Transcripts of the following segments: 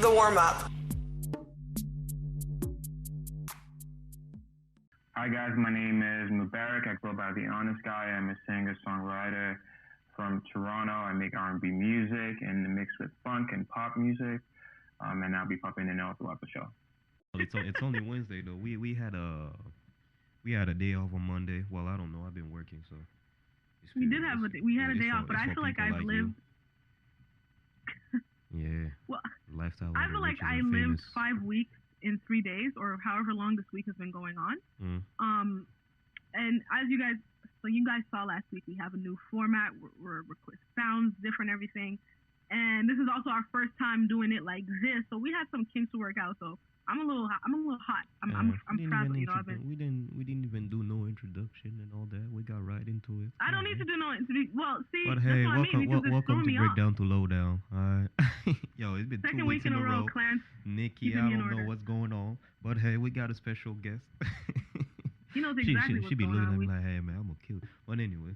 the warm-up. Hi guys, my name is Mubarak. I go by The Honest Guy. I'm a singer-songwriter from Toronto. I make R&B music and mix with funk and pop music. And I'll be popping in and out throughout the show. It's only Wednesday though. We had a day off on Monday. Well, I don't know. I've been working, so we had a day off, but I feel like I've lived. Yeah. Well, lifestyle. I feel like I lived 5 weeks in 3 days, or however long this week has been going on. And as you guys saw last week, we have a new format. We're sounds different, everything. And this is also our first time doing it like this, so we had some kinks to work out. So I'm a little hot. I'm proud. You know, we didn't even do no introduction and all that. We got right into it. I don't need to do no introduction. Well, see, but hey, welcome to Breakdown to Lowdown. All right, yo, it's been second 2 weeks week in a row. Clarence, Nicky, I don't know what's going on, but hey, we got a special guest. He knows exactly what's she be going looking on. at me like, hey man, I'm gonna kill it. But anyway.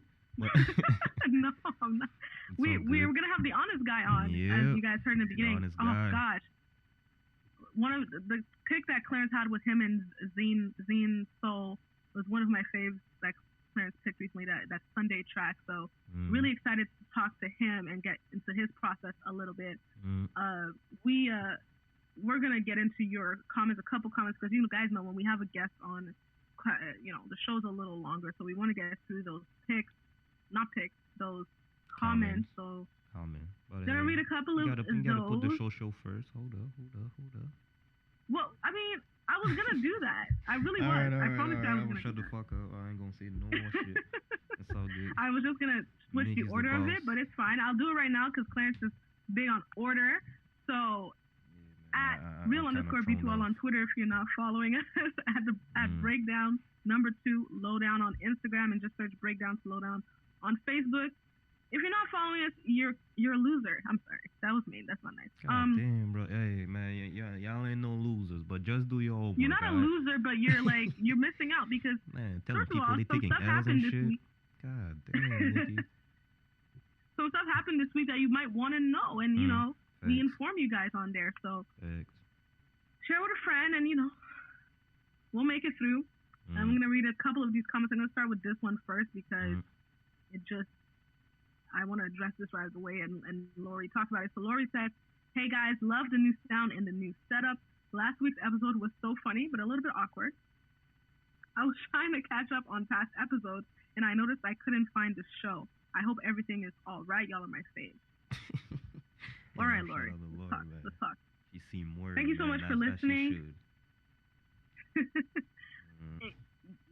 No, I'm not. We're gonna have the honest guy on, as you guys heard in the beginning. Oh gosh, one of the pick that Clarence had with him and Zine Soul was one of my faves that Clarence picked recently. That Sunday track. So really excited to talk to him and get into his process a little bit. We're gonna get into your comments, a couple comments, because you guys know when we have a guest on, the show's a little longer, so we want to get through those those comments. So gonna read a couple of those. You gotta put the show first. Hold up. Well, I mean, I was gonna do that. I really was. I promise you I was gonna shut the fuck up. I ain't gonna say no more shit. It's all good. I was just gonna switch the order of it, but it's fine. I'll do it right now because Clarence is big on order. So at real_B2L on Twitter if you're not following us, at Breakdown #2 Lowdown on Instagram, and just search Breakdown to Lowdown on Facebook. If you're not following us, you're a loser. I'm sorry. That was mean. That's not nice. God damn, bro. Hey, man, y'all ain't no losers, but just do your homework. You're not a loser, but you're like, you're missing out because, man, telling first of people all, they some taking stuff L's happened and this shit. week. God damn, Nicky. Some stuff happened this week that you might want to know, and, we inform you guys on there. So share with a friend, and, we'll make it through. I'm going to read a couple of these comments. I'm going to start with this one first because I want to address this right away, and Lori talked about it. So Lori said, "Hey guys, love the new sound and the new setup. Last week's episode was so funny, but a little bit awkward. I was trying to catch up on past episodes, and I noticed I couldn't find the show. I hope everything is all right. Y'all are my fave." All right, Lori. Let's talk. She seemed worried. Thank you so much for listening.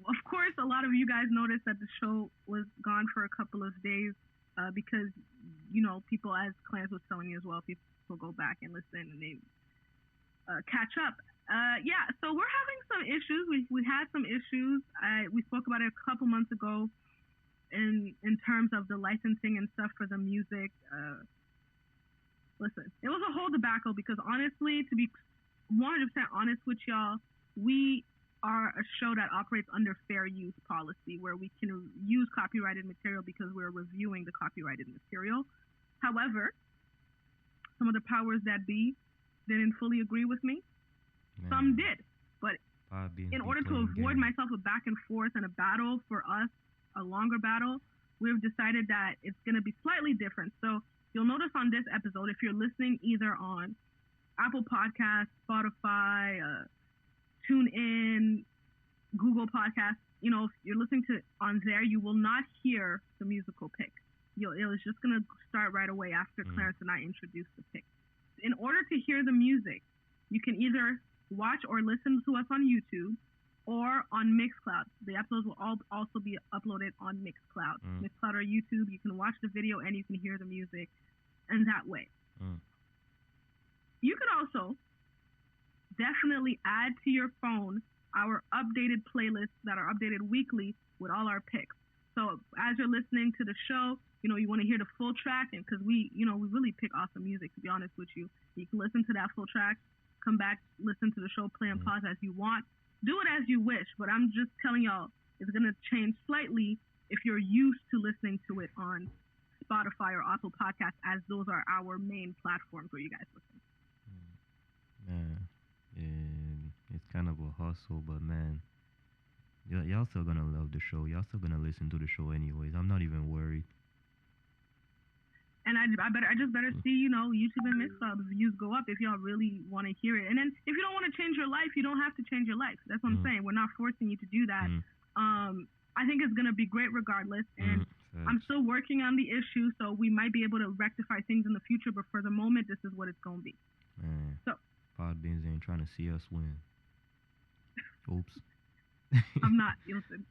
Of course, a lot of you guys noticed that the show was gone for a couple of days because, people, as Clarence was telling you as well, people go back and listen and they catch up. So we're having some issues. We had some issues. We spoke about it a couple months ago in terms of the licensing and stuff for the music. Listen, it was a whole debacle because honestly, to be 100% honest with y'all, we are a show that operates under fair use policy where we can use copyrighted material because we're reviewing the copyrighted material. However, some of the powers that be didn't fully agree with me. Some did, but in order to avoid myself a back and forth and a battle for us, a longer battle, we've decided that it's going to be slightly different. So you'll notice on this episode, if you're listening either on Apple Podcasts, Spotify, TuneIn, Google Podcasts, if you're listening to on there, you will not hear the musical pick. It was just going to start right away after Clarence and I introduced the pick. In order to hear the music, you can either watch or listen to us on YouTube or on Mixcloud. The episodes will also be uploaded on Mixcloud. Mixcloud or YouTube, you can watch the video and you can hear the music in that way. You can also definitely add to your phone our updated playlists that are updated weekly with all our picks. So as you're listening to the show, you want to hear the full track, and because we really pick awesome music, to be honest with you. You can listen to that full track, come back, listen to the show, play and pause as you want. Do it as you wish, but I'm just telling y'all, it's going to change slightly if you're used to listening to it on Spotify or Apple Podcasts, as those are our main platforms where you guys listen. kind of a hustle, but man, y'all still gonna love the show. Y'all still gonna listen to the show anyways. I'm not even worried. And I just better see, you know, YouTube and Mixcloud views go up if y'all really want to hear it. And then if you don't want to change your life, you don't have to change your life. That's what I'm saying. We're not forcing you to do that. I think it's gonna be great regardless. And I'm still working on the issue, so we might be able to rectify things in the future. But for the moment, this is what it's gonna be. Man, so Podbeans ain't trying to see us win. Oops. I'm not. Listen.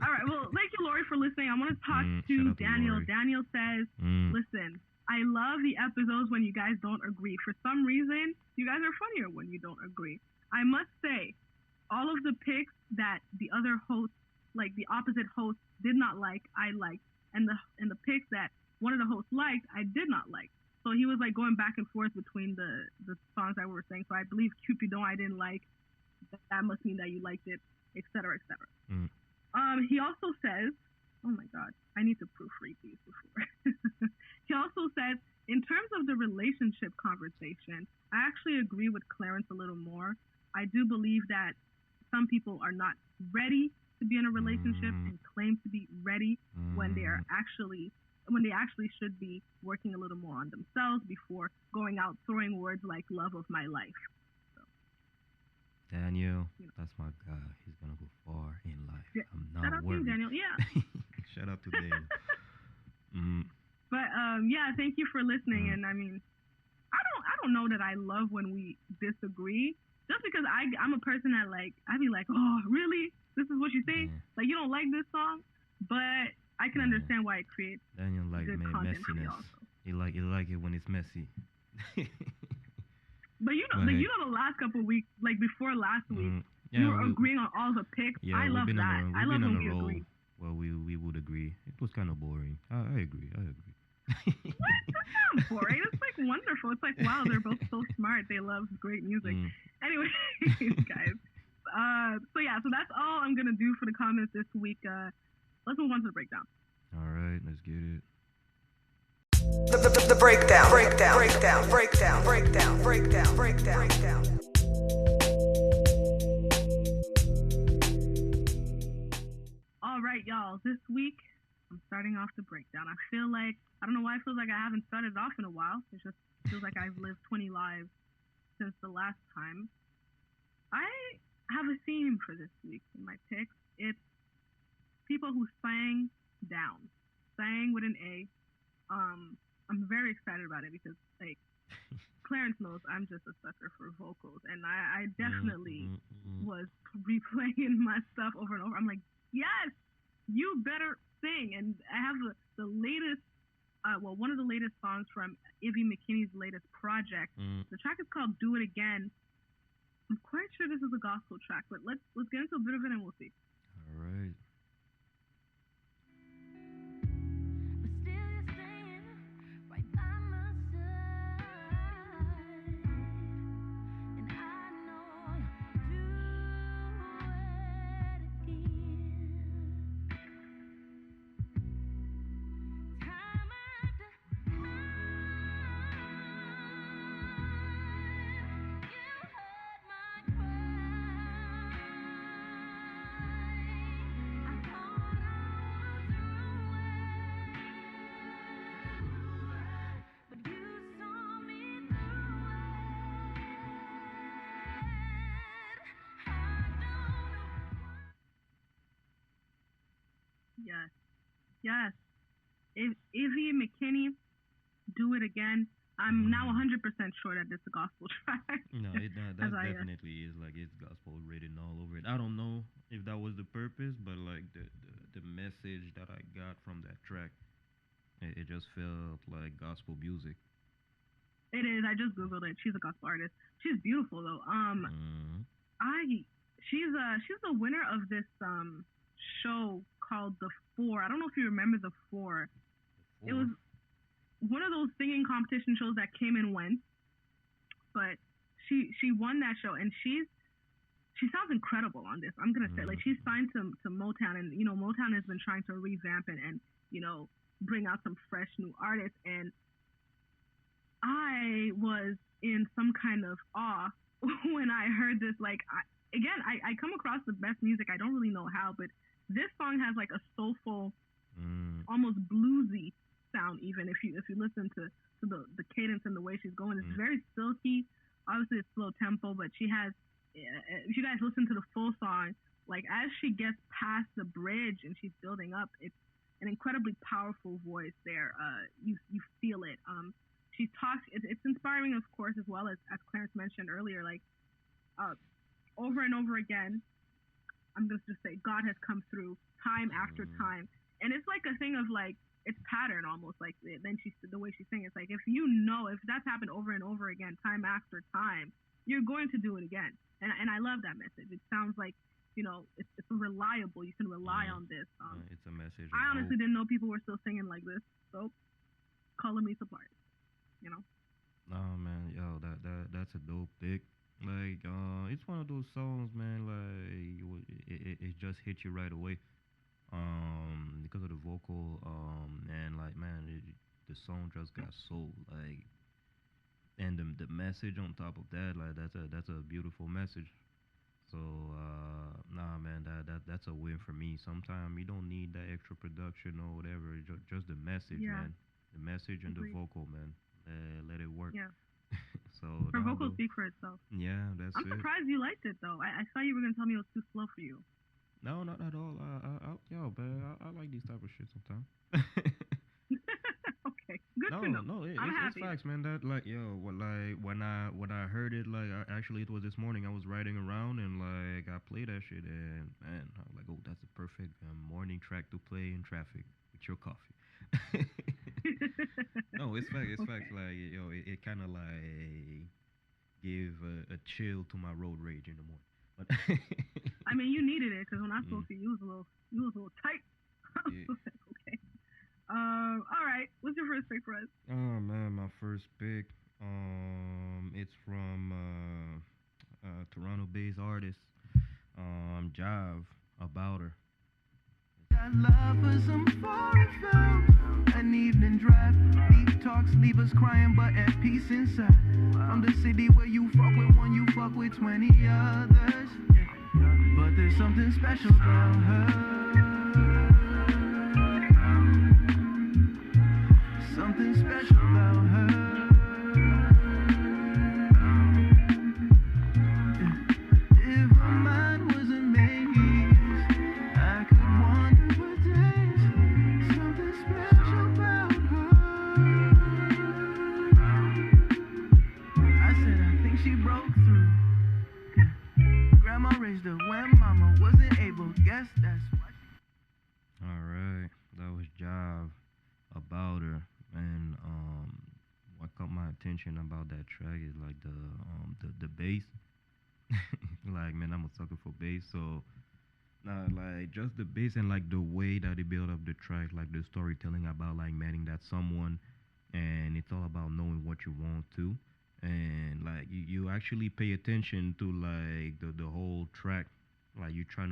All right. Well, thank you, Lori, for listening. I want to talk to Daniel. Daniel says, listen, I love the episodes when you guys don't agree. For some reason, you guys are funnier when you don't agree. I must say, all of the picks that the other hosts, like the opposite hosts, did not like, I liked. And the picks that one of the hosts liked, I did not like. So he was like going back and forth between the songs that we were saying. So I believe Cupidon I didn't like. That must mean that you liked it, etc., etc. He also says, oh my God, I need to proofread these before. He also says, in terms of the relationship conversation, I actually agree with Clarence a little more. I do believe that some people are not ready to be in a relationship and claim to be ready when they actually should be working a little more on themselves before going out throwing words like love of my life. Daniel, that's my guy. He's gonna go far in life. Yeah. I'm not Shout out worried. to you, Daniel. Yeah. Shout out to Daniel. But yeah, thank you for listening. And I mean, I don't know that I love when we disagree. Just because I'm a person that like I'd be like, oh really? This is what you think? Like you don't like this song? But I can understand why it creates Daniel like good content for you messiness. also. He like it when it's messy. But you know, the last couple of weeks, like before last week, you were agreeing on all the picks. Yeah, I love that. I love when we agree. Well, we would agree. It was kind of boring. I agree. What? That's not boring. It's like wonderful. It's like, wow, they're both so smart. They love great music. Anyway, guys. So that's all I'm gonna do for the comments this week. Let's move on to the breakdown. All right, let's get it. The breakdown. All right, y'all. This week, I'm starting off the breakdown. I feel like, I don't know why it feels like I haven't started off in a while. It just feels like I've lived 20 lives since the last time. I have a theme for this week in my picks. It's people who sang down. Sang with an A. I'm very excited about it because, like, Clarence knows I'm just a sucker for vocals, and I definitely was replaying my stuff over and over. I'm like, yes, you better sing. And I have the latest, one of the latest songs from Evvie McKinney's latest project. The track is called "Do It Again." I'm quite sure this is a gospel track, but let's get into a bit of it and we'll see. All right. Yes. Evvie McKinney, "Do It Again." I'm now 100% sure that it's a gospel track. No, that definitely is like it's gospel written all over it. I don't know if that was the purpose, but like the message that I got from that track, it just felt like gospel music. It is. I just googled it. She's a gospel artist. She's beautiful though. She's the winner of this show called The Four. I don't know if you remember The Four. It was one of those singing competition shows that came and went, but she won that show, and she sounds incredible on this. I'm gonna say, like, she's signed to Motown, and Motown has been trying to revamp it and bring out some fresh new artists, and I was in some kind of awe when I heard this. Like, again, I come across the best music. I don't really know how, but this song has like a soulful, almost bluesy sound. Even if you listen to the cadence and the way she's going, it's very silky. Obviously, it's slow tempo, but she has. If you guys listen to the full song, like as she gets past the bridge and she's building up, it's an incredibly powerful voice there. You feel it. She talks. It's inspiring, of course, as well as Clarence mentioned earlier. Like over and over again, I'm going to just say God has come through time after time, and it's like a thing of like it's pattern almost. Like then the way she's saying it's like if that's happened over and over again, time after time, you're going to do it again. And I love that message. It sounds like it's reliable. You can rely on this. It's a message. I honestly didn't know people were still singing like this. So, calling me surprised. Oh man, yo, that's a dope pick. Like, it's one of those songs, man. Like, it just hits you right away. Because of the vocal. And like, man, the song just got soul. Like, and the message on top of that, like, that's a beautiful message. So, nah, man, that's a win for me. Sometimes you don't need that extra production or whatever. Just the message, man. The message and the vocal, man. Let it work. Yeah. So her vocals speak for itself. Yeah, I'm surprised you liked it though. I thought you were gonna tell me it was too slow for you. No, not at all. I like these type of shit sometimes. Okay, good to know. It's facts, man. That like, when I heard it, like, actually it was this morning. I was riding around and like I played that shit, and man, I was like, oh, that's a perfect morning track to play in traffic with your coffee. No, it's facts. It's facts. Like, it kind of like give a chill to my road rage in the morning. But I mean, you needed it because when I spoke to you, you was a little tight. Yeah. Okay. All right. What's your first pick for us? Oh man, my first pick. It's from Toronto-based artist, Jhyve, About Her. Got love for some foreign film. An evening drive. Deep talks leave us crying, but at peace inside. From the city where you fuck with one, you fuck with 20 others. But there's something special about her. Something special about her. If her mind was a maze, I could wander for days. Something special about her. I said I think she broke through. Grandma raised her when mama wasn't able. Guess that's why she... Alright, that was Jhyve, About Her. And what caught my attention about that track is like the bass. Like, man, I'm a sucker for bass, so like just the bass and like the way that they build up the track, like the storytelling about like meeting that someone, and it's all about knowing what you want to, and like you actually pay attention to like the whole track. Like you're trying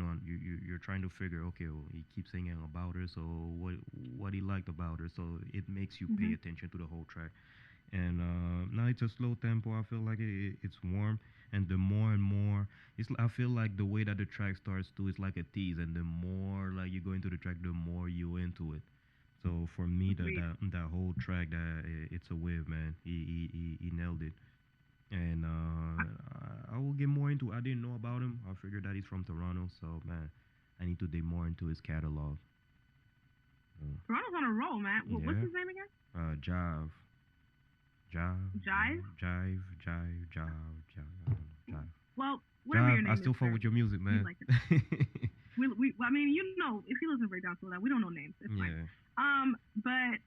to figure, okay, well, he keeps singing about her, so what he liked about her, so it makes you pay attention to the whole track. And now it's a slow tempo. I feel like it's warm, and the more and more, I feel like the way that the track starts too, it's like a tease, and the more like you go into the track, the more you into it. So for me, that whole track, it's a wave, man. He nailed it. And I will get more into. I didn't know about him. I figured that he's from Toronto, so man, I need to dig more into his catalog. Toronto's on a roll, man. What's his name again? Jhyve. Jhyve. Jhyve. Well, whatever your name I still is, fuck with your music, man. Like I mean, if you listen to Breakdown Slow Down, we don't know names. It's fine. But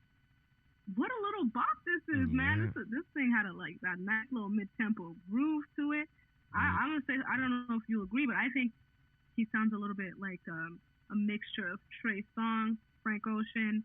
what a little bop this is, man. This thing had that nice little mid-tempo groove to it. I'm gonna say, I don't know if you'll agree, but I think he sounds a little bit like a mixture of Trey Songz, Frank Ocean,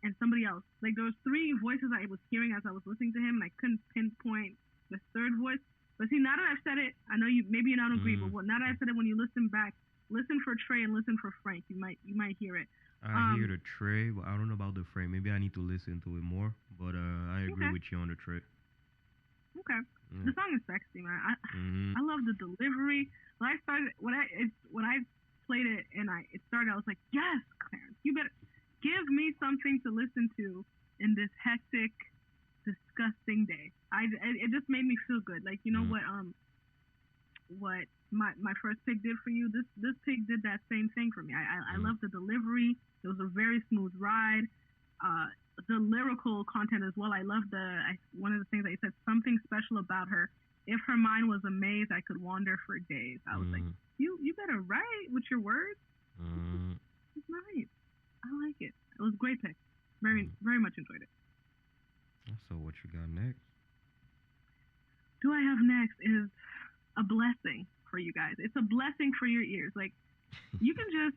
and somebody else. Like there was three voices I was hearing as I was listening to him, and I couldn't pinpoint the third voice. But see, now that I've said it, I know maybe you don't agree, but now that I've said it, when you listen back, listen for Trey and listen for Frank. You might hear it. I hear the Trey, but I don't know about the Frank. Maybe I need to listen to it more. But I agree with you on the Trey. Okay. Yeah. The song is sexy, man. I love the delivery. When I played it and it started, I was like, yes, Clarence, you better give me something to listen to in this hectic, disgusting day. It just made me feel good. Like, you know what my first pick did for you? This pick did that same thing for me. I love the delivery. It was a very smooth ride. The lyrical content as well. I love one of the things that he said, something special about her. If her mind was a maze, I could wander for days. I was like, you better write with your words. It's nice. I like it. It was a great pick. Very much enjoyed it. So what you got next? Do I have next is a blessing for you guys. It's a blessing for your ears. Like, you can just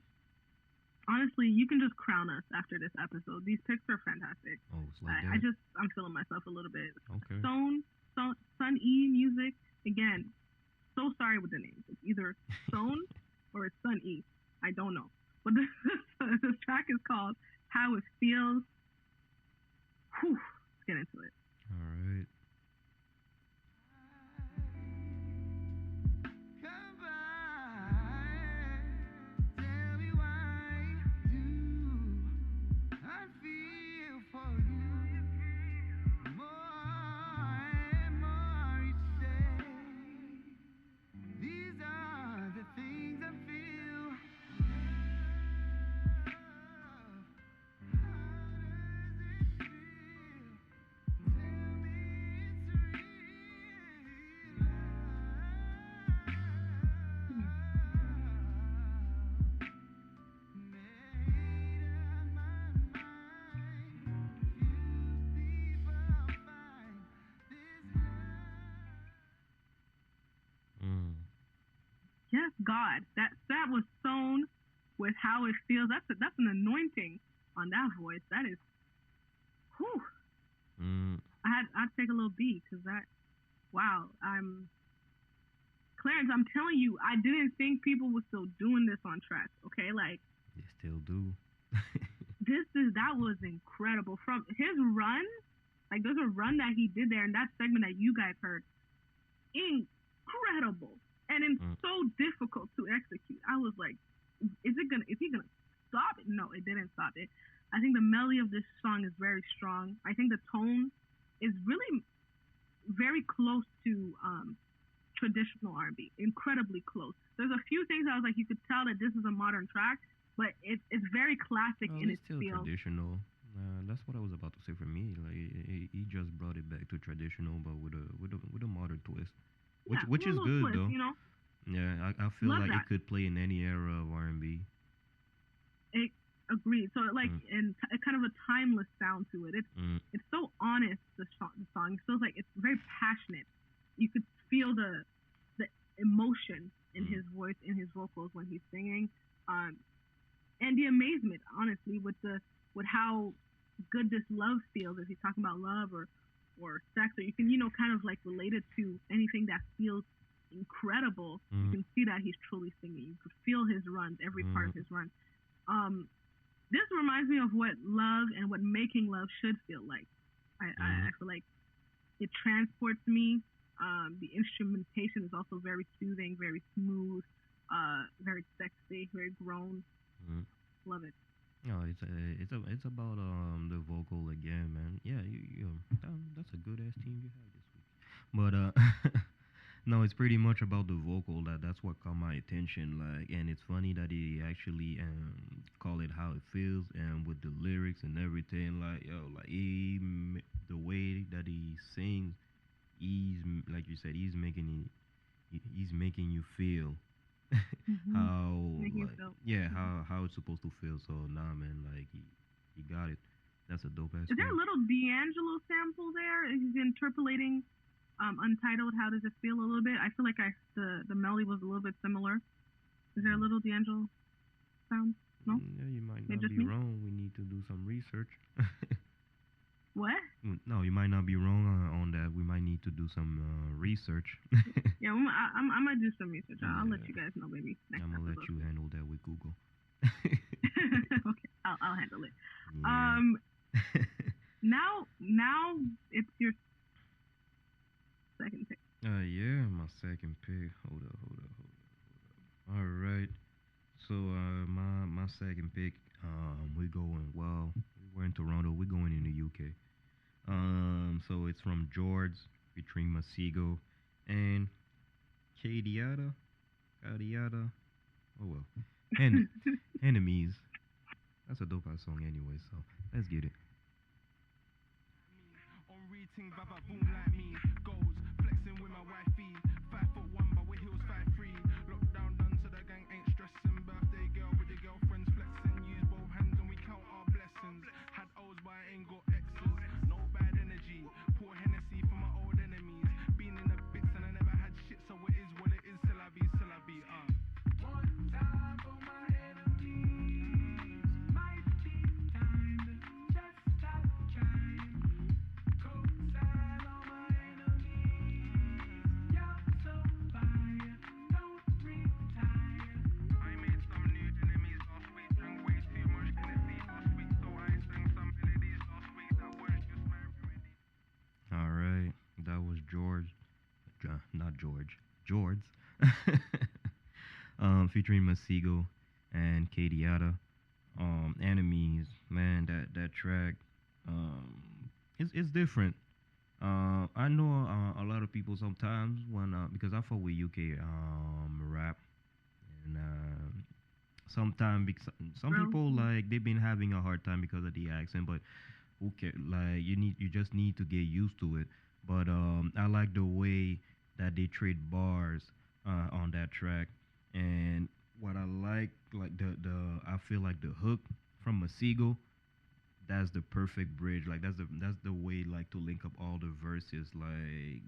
honestly, you can just crown us after this episode. These picks are fantastic. Oh, it's like that. I'm feeling myself a little bit. Okay. Sone E music. Again, so sorry with the names. It's either Sone or it's Son E. I don't know. But this track is called How It Feels. Whew, let's get into it. All right. Yes, God. That was Sone with How It Feels. That's an anointing on that voice. That is, whew. I'd take a little beat because wow. Clarence, I'm telling you, I didn't think people were still doing this on tracks. Okay, like they still do. That was incredible. From his run, like there's a run that he did there in that segment that you guys heard. Incredible. And it's so difficult to execute. I was like, is he gonna stop it? No, it didn't stop it. I think the melody of this song is very strong. I think the tone is really very close to traditional R&B, incredibly close. There's a few things I was like, you could tell that this is a modern track, but it's very classic in its still feel. Traditional. That's what I was about to say for me. Like he just brought it back to traditional, but with a modern twist. Which is good twist, though. You know? Yeah, I feel Love like that. it could play in any era of R&B. Agreed. So and kind of a timeless sound to it. It's so honest. The song it feels like it's very passionate. You could feel the emotion in his voice, in his vocals when he's singing, and the amazement, honestly, with how good this love feels. If he's talking about love or sex, or you can kind of like relate it to anything that feels incredible. You can see that he's truly singing. You could feel his runs, every part of his run. This reminds me of what love and what making love should feel like. I feel like it transports me. The instrumentation is also very soothing, very smooth, very sexy, very grown. Love it. No, it's about the vocal again, man. Yeah, that's a good ass team you have this week. But no, it's pretty much about the vocal. That's what caught my attention. Like, and it's funny that he actually call it How It Feels, and with the lyrics and everything. Like, the way that he sings, like you said, he's making you feel how how it's supposed to feel. So nah, man, like he got it. That's a dope ass. Is there a little D'Angelo sample there? He's interpolating Untitled. How does it feel a little bit? I feel like the melody was a little bit similar. Is there a little D'Angelo sound? No. Yeah, you might not be wrong. We need to do some research. What? No, you might not be wrong on that. We might need to do some research. Yeah, I'm gonna do some research. I'll let you guys know maybe next I'm gonna episode. let you handle that with Google. Okay, I'll handle it. Yeah. Now it's your. So my second pick, we going well. We're in Toronto. We're going in the UK. So it's from Jords featuring Masego and Kadiata. Kadiata. Oh well. And enemies. That's a dope ass song anyway. So let's get it. On reading, baba boom like me. Goals, flexing with my wifey. 5'1", but with heels 5'3". Lockdown done, so the gang ain't stressing. Birthday girl with your girlfriends flexing. Use both hands and we count our blessings. Had O's, but I ain't got X's. No bad energy. Pour Hennessy for my old enemies. Been in the bits and I never had shit, so it is what it is. Till I be, One time for my enemies. Might be time to just stop trying. Cosign on my enemies. Y'all so fire, don't retire. I made some new enemies last week. Drank way too much Hennessy last week, so I sang some melodies last week. That was just my remedy. All right, that was George, not George, Jords, featuring Masego and Kadiata. Enemies, man, that track, it's different. I know a lot of people sometimes when because I fuck with UK rap and sometimes some people like they've been having a hard time because of the accent, but who care? Like you just need to get used to it. But I like the way that they trade bars on that track, and what I like the I feel like the hook from Masego, that's the perfect bridge. Like that's the way like to link up all the verses. Like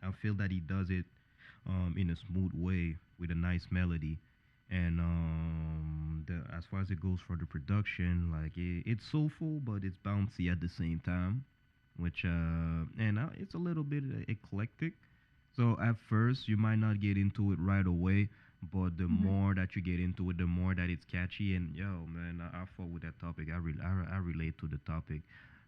I feel that he does it in a smooth way with a nice melody. And as far as it goes for the production, like it's soulful, but it's bouncy at the same time, which and it's a little bit eclectic. So at first you might not get into it right away, but the more that you get into it, the more that it's catchy. And yo, man, I fuck with that topic. I relate to the topic,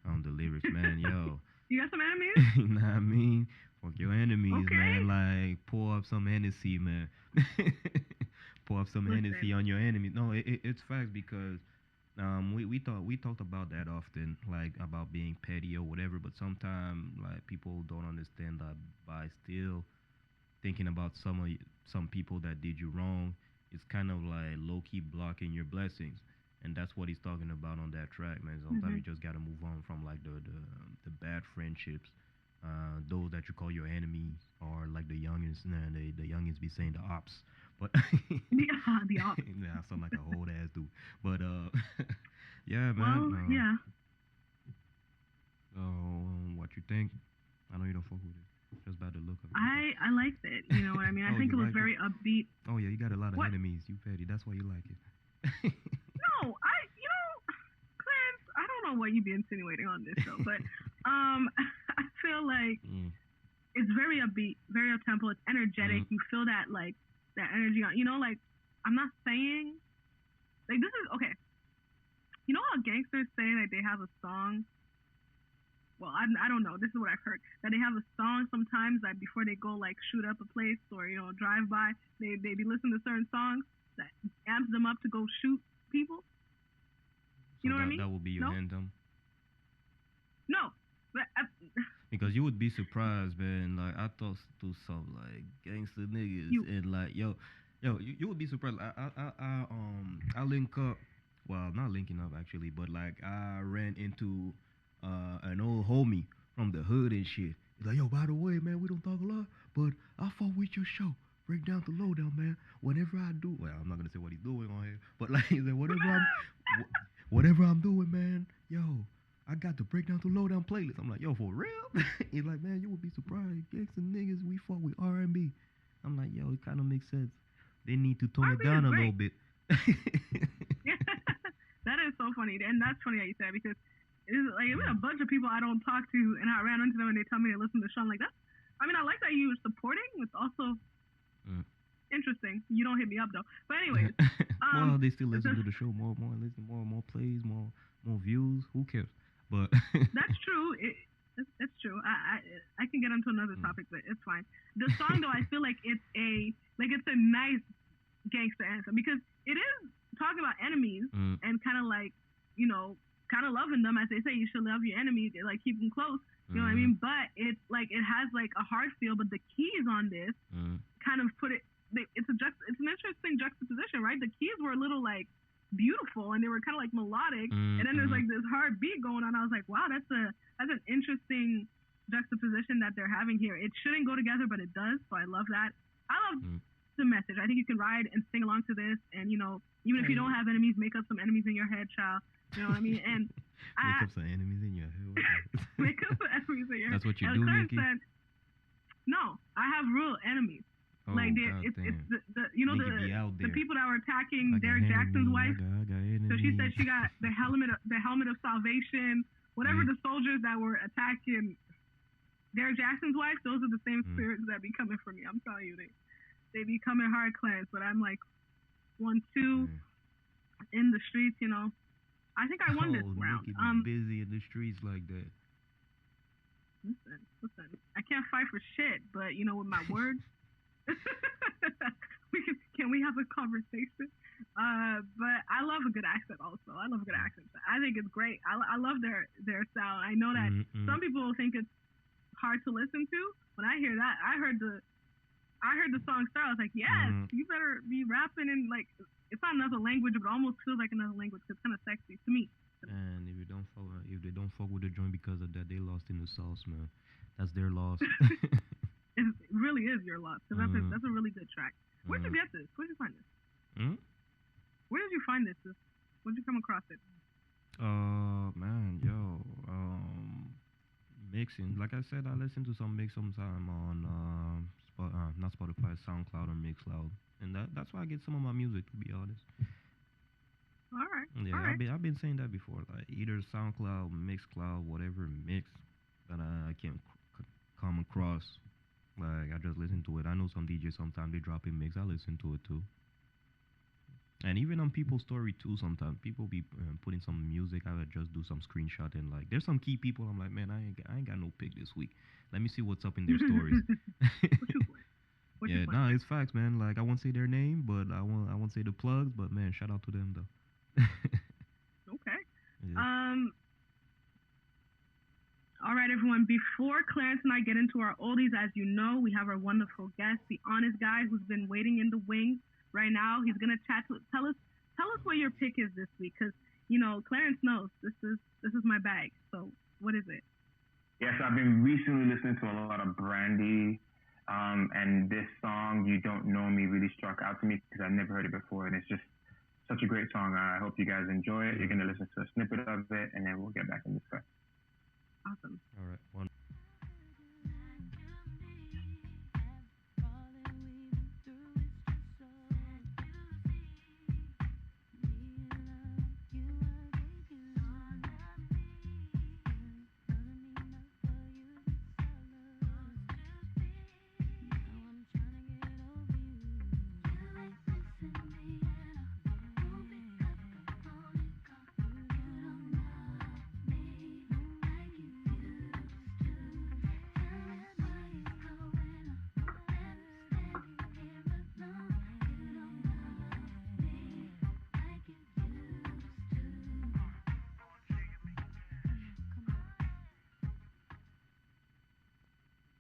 the lyrics, man. Yo, You got some enemies? you know what I mean? Fuck your enemies, Okay. man. Like pour up some Hennessy, man. Pour up some Listen. Hennessy on your enemies. No, it's facts because we talked about that often, like about being petty or whatever. But sometimes like people don't understand that by still thinking about some people that did you wrong, it's kind of like low key blocking your blessings. And that's what he's talking about on that track, man. Sometimes you just gotta move on from like the bad friendships, those that you call your enemies, or like the youngins, nah, the youngins be saying the ops, but The ops. yeah, I sound like a old ass dude. But yeah, Well, man. yeah. So what you think? I know you don't fuck with it. Just by the look of it. I liked it. You know what I mean? I Oh, think you it was like very upbeat. Oh yeah, you got a lot of What? enemies. You petty. That's why you like it. No, Clarence, I don't know what you be insinuating on this show, but I feel like Mm. it's very upbeat, very up tempo. It's energetic. You feel that like that energy on. Like I'm not saying like this is okay. You know how gangsters say that they have a song. Well, I don't know. This is what I've heard that they have a song sometimes that before they go like shoot up a place or drive by, they be listening to certain songs that amps them up to go shoot people. You know what I mean? That would be your No? anthem. No, but Because you would be surprised, man. Like I talk to some like gangster niggas, and like yo, you would be surprised. I link up. Well, not linking up actually, but like I ran into an old homie from the hood and shit. He's like, yo, by the way, man, we don't talk a lot, but I fuck with your show. Break down to Lowdown, man. Whenever I do, well, I'm not gonna say what he's doing on here, but like he said, whatever I'm doing, man, yo, I got the Breakdown to Lowdown playlist. I'm like, yo, for real? He's like, man, you would be surprised. Gangsta niggas, we fuck with R&B. I'm like, yo, it kind of makes sense. They need to tone it R&B down is a great. little bit. That is so funny, and that's funny that you said because it's like there's a bunch of people I don't talk to, and I ran into them and they tell me they listen to the show. I'm like, I mean, I like that you're supporting. It's also interesting. You don't hit me up though, but anyways. Well, they still listen to the show more plays, more views. Who cares? But that's true. It's true. I can get onto another topic, but it's fine. The song though, I feel like it's a nice gangster anthem, because it is talking about enemies and kind of like, you know, kind of loving them, as they say, you should love your enemies, like keep them close. You know what I mean? But it's like it has like a hard feel, but the keys on this kind of put it. It's an interesting juxtaposition, right? The keys were a little like beautiful and they were kind of like melodic, and then there's like this hard beat going on. I was like, wow, that's an interesting juxtaposition that they're having here. It shouldn't go together, but it does. So I love that. I love the message. I think you can ride and sing along to this, and you know, even if you don't have enemies, make up some enemies in your head, child. You know what I mean? And make up some enemies in your head. Make up some enemies in your head. That's what you do, Nicky? No, I have real enemies. Oh, like it's the you know the people that were attacking Derek Jackson's wife. So she said she got the helmet of salvation. Whatever the soldiers that were attacking Derek Jackson's wife, those are the same spirits that be coming for me. I'm telling you, they be coming hard, Clarence. But I'm like 1-2 in the streets. You know, I think I won this round. Busy in the streets like that. Listen. I can't fight for shit, but you know, with my words. Can we have a conversation? But I love a good accent also. I love a good accent. I think it's great. I love their sound. I know that some people think it's hard to listen to. When I hear that, I heard the song start. I was like, yes, you better be rapping in like, it's not another language, but it almost feels like another language. It's kind of sexy to me. And if they don't fuck with the joint because of that, they lost in the sauce, man. That's their loss. It really is your loss, because that's a really good track. Where'd you get this? Where'd you find this? Where did you find this? Where'd you come across it? Man, mixing. Like I said, I listen to some mix sometime on not Spotify, SoundCloud or Mixcloud, and that's why I get some of my music, to be honest. All right. Yeah, all right. I've been saying that before, like either SoundCloud, Mixcloud, whatever mix that I can come across. Like, I just listen to it. I know some DJs sometimes they drop in mix. I listen to it too. And even on people's story too, sometimes people be putting some music. I would just do some screenshot and like, there's some key people. I'm like, man, I ain't got no pick this week. Let me see what's up in their stories. What yeah, no, it's facts, man. Like, I won't say their name, but I won't say the plugs. But man, shout out to them though. Okay. Yeah. All right, everyone. Before Clarence and I get into our oldies, as you know, we have our wonderful guest, the honest guy, who's been waiting in the wings right now. He's gonna tell us what your pick is this week, because you know Clarence knows this is my bag. So what is it? Yes, I've been recently listening to a lot of Brandy, and this song "You Don't Know Me" really struck out to me because I've never heard it before, and it's just such a great song. I hope you guys enjoy it. You're gonna listen to a snippet of it, and then we'll get back and discuss. Awesome. All right. One.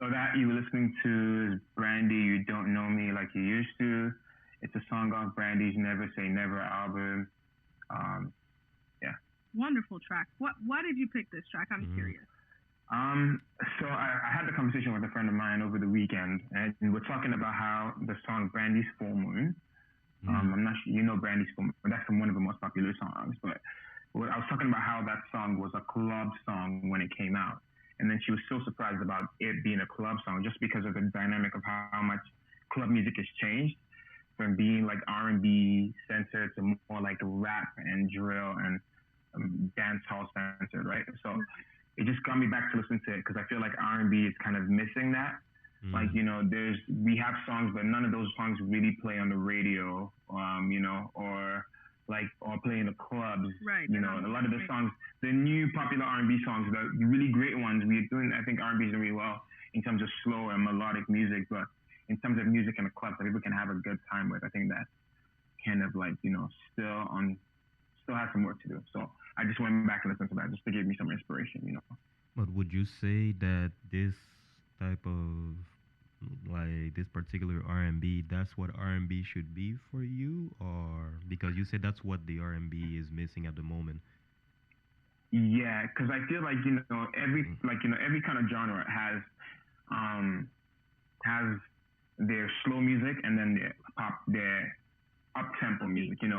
So that you were listening to is Brandy, You Don't Know Me Like You Used To. It's a song off Brandy's Never Say Never album. Yeah. Wonderful track. Why did you pick this track? I'm curious. So I had a conversation with a friend of mine over the weekend, and we're talking about how the song Brandy's Full Moon, I'm not sure, you know Brandy's Full Moon, that's one of the most popular songs, but I was talking about how that song was a club song when it came out. And then she was so surprised about it being a club song just because of the dynamic of how much club music has changed from being like R&B centered to more like rap and drill and dance hall centered, right? So it just got me back to listen to it because I feel like R&B is kind of missing that. Like, you know, we have songs, but none of those songs really play on the radio, you know, or play in the clubs. Right. You know, a lot of the songs, the new popular R&B songs, the really great ones, I think R&B is doing really well in terms of slow and melodic music, but in terms of music in the clubs that people can have a good time with, I think kind of like, still has some work to do. So I just went back and listened to that just to give me some inspiration. But would you say that this type of like this particular R&B, that's what R&B should be for you, or because you said that's what the R&B is missing at the moment? Yeah, because I feel like every kind of genre um has their slow music and then their up tempo music. In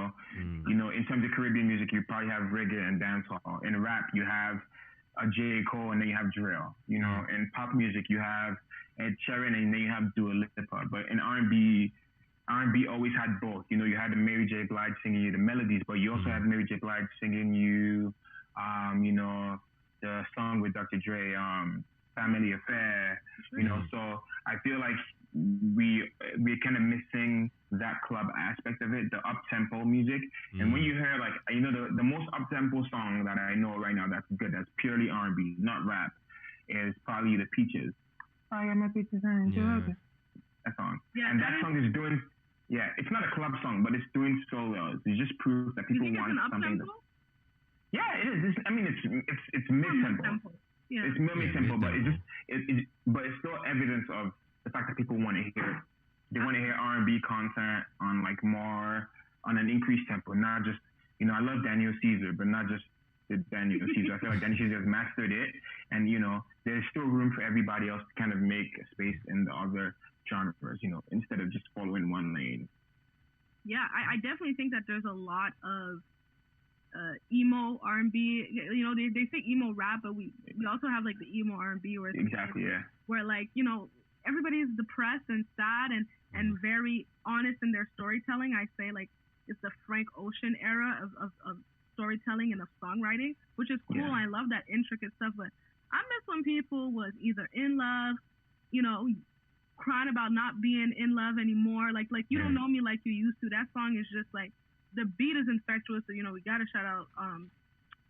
terms of Caribbean music, you probably have reggae and dancehall. In rap, you have a J. Cole and then you have drill. In pop music, you have Ed Sheeran and then you have Dua Lipa. But in R&B always had both. You had the Mary J. Blige singing you the melodies, but you also had Mary J. Blige singing you, the song with Dr. Dre, Family Affair. So I feel like we're kind of missing that club aspect of it, the up tempo music. And when you hear the most up tempo song that I know right now that's good, that's purely R&B, not rap, is probably the Peaches. I am a Peaches and that song. Yeah, and that song is doing. Yeah, it's not a club song, but it's doing so well. It just proves that people want something. Yeah, it is. It's mid tempo. Yeah. It's mid tempo, but it's still evidence of the fact that people want to hear it. They want to hear R&B content on more on an increased tempo, not just I love Daniel Caesar, but not just the Daniel Caesar. I feel like Daniel Caesar has mastered it, and there's still room for everybody else to kind of make a space in the other genres, instead of just following one lane. Yeah, I definitely think that there's a lot of emo R&B. They say emo rap, but we also have the emo R&B where where everybody's depressed and sad and very honest in their storytelling. I say it's the Frank Ocean era of storytelling and of songwriting, which is cool. I love that intricate stuff, but I miss when people was either in love, crying about not being in love anymore. You don't know me like you used to. That song is just the beat is infectious. So, we got to shout out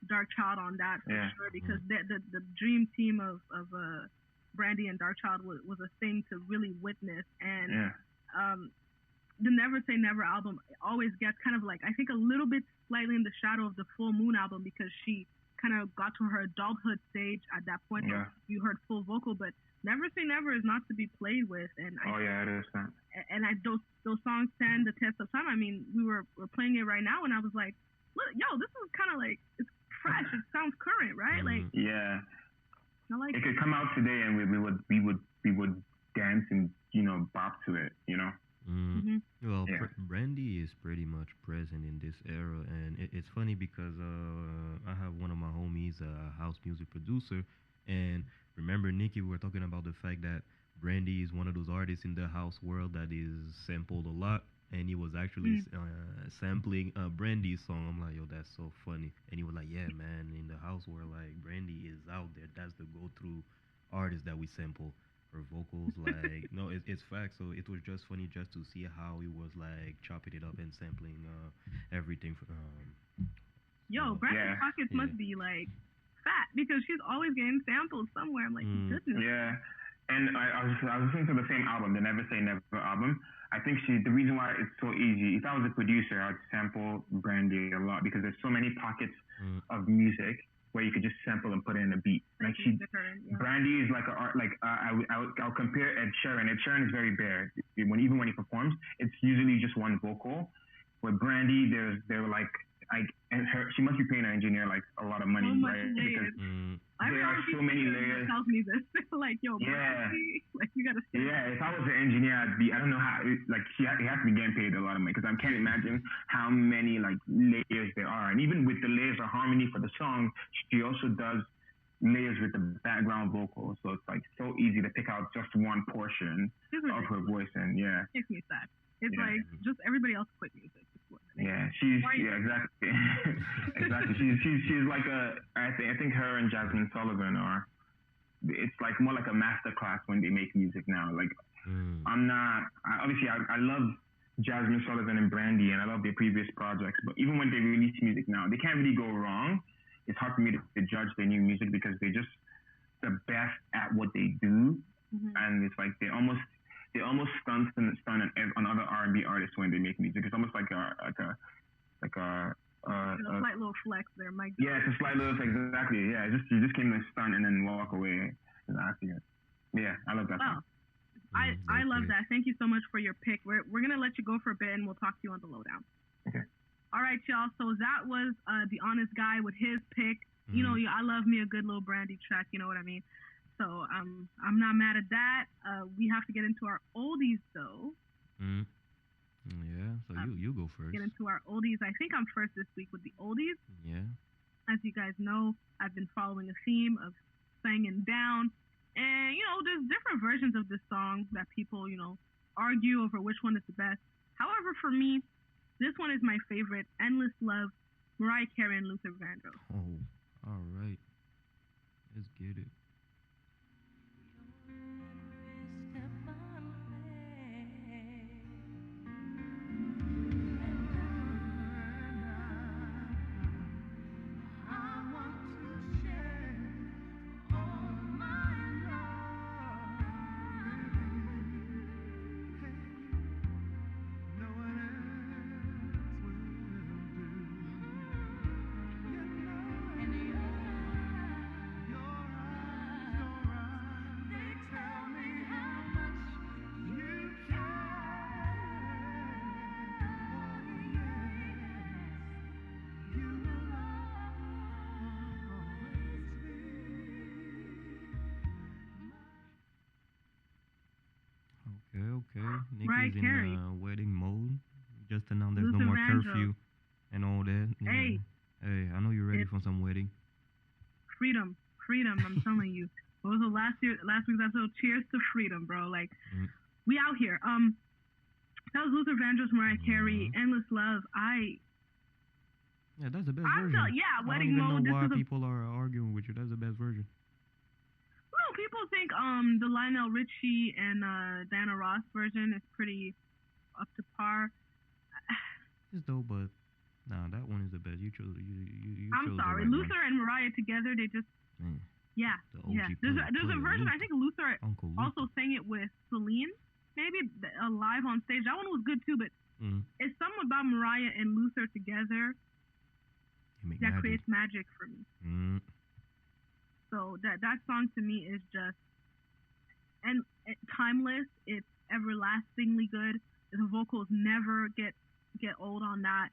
Dark Child on that for sure, because the dream team of Brandy and Dark Child was a thing to really witness. And the Never Say Never album always gets kind of I think a little bit slightly in the shadow of the Full Moon album, because she kind of got to her adulthood stage at that point where you heard full vocal, but Never Say Never is not to be played with. And it is that. And those songs stand the test of time. I mean, we're playing it right now, and I was like, look, yo, this is kind of it's fresh. It sounds current, right? Yeah. It could come out today, and we would dance and bop to it, Well, Brandy is pretty much present in this era, and it's funny because I have one of my homies, a house music producer, and remember, Nicky, we were talking about the fact that Brandy is one of those artists in the house world that is sampled a lot, and he was actually sampling Brandy's song. I'm like, yo, that's so funny. And he was like, yeah, man, in the house world, Brandy is out there. That's the go-to artist that we sample. Her vocals, no, it's facts. So it was just funny just to see how he was chopping it up and sampling everything. Brandy's pockets must be fat, because she's always getting sampled somewhere. I'm like, goodness. Yeah, and I was listening to the same album, the Never Say Never album. I think the reason why it's so easy. If I was a producer, I'd sample Brandy a lot, because there's so many pockets of music where you could just sample and put it in a beat. Brandy is I'll compare Ed Sheeran. Ed Sheeran is very bare. Even when he performs, it's usually just one vocal. With Brandy, she must be paying her engineer a lot of money, right? Because there are so many layers. Yo, Brandy, you gotta. If I was an engineer, I don't know how. He has to be getting paid a lot of money, because I can't imagine how many layers there are. And even with the layers of harmony for the song, she also does layers with the background vocals. So it's so easy to pick out just one portion of her voice, and makes me sad. It's just everybody else quit music. Yeah, exactly. Exactly. She's I think her and Jasmine Sullivan are. It's more like a master class when they make music now. I love Jasmine Sullivan and Brandy, and I love their previous projects. But even when they release music now, they can't really go wrong. It's hard for me to judge their new music, because they're just the best at what they do, and it's it almost stuns on other R&B artists when they make music. It's almost like a slight little flex there, Mike. Yeah, it's a slight little flex, exactly. Yeah, you just came to stun and then walk away. Exactly. Yeah, I love that song. I love that. Thank you so much for your pick. We're gonna let you go for a bit and we'll talk to you on the lowdown. Okay. All right, y'all. So that was the honest guy with his pick. You know, I love me a good little Brandy track. You know what I mean? So I'm not mad at that. We have to get into our oldies though. Yeah. So you go first. Get into our oldies. I think I'm first this week with the oldies. Yeah. As you guys know, I've been following a theme of singing down. And, you know, there's different versions of this song that people, you know, argue over which one is the best. However, for me, this one is my favorite. Endless Love, Mariah Carey and Luther Vandross. Oh, all right. Let's get it. Okay. Nicky's in wedding mode. Just announced there's no more curfew and all that. Hey, I know you're ready for some wedding. Freedom. I'm telling you. What was the last week's episode? Cheers to freedom, bro. Like, we out here. That was Luther Vandross, Mariah Carey, Endless Love. Yeah, that's the best version. Wedding mode. I don't even know why people are arguing with you. That's the best version. No, people think the Lionel Richie and Diana Ross version is pretty up to par. It's dope, but nah, that one is the best. You chose. You I'm chose sorry, the right Luther and Mariah together, they just yeah. There's a version. I think Luther also sang it with Celine, maybe live on stage. That one was good too, but it's something about Mariah and Luther together that creates magic for me. So that song to me is just timeless. It's everlastingly good. The vocals never get old on that.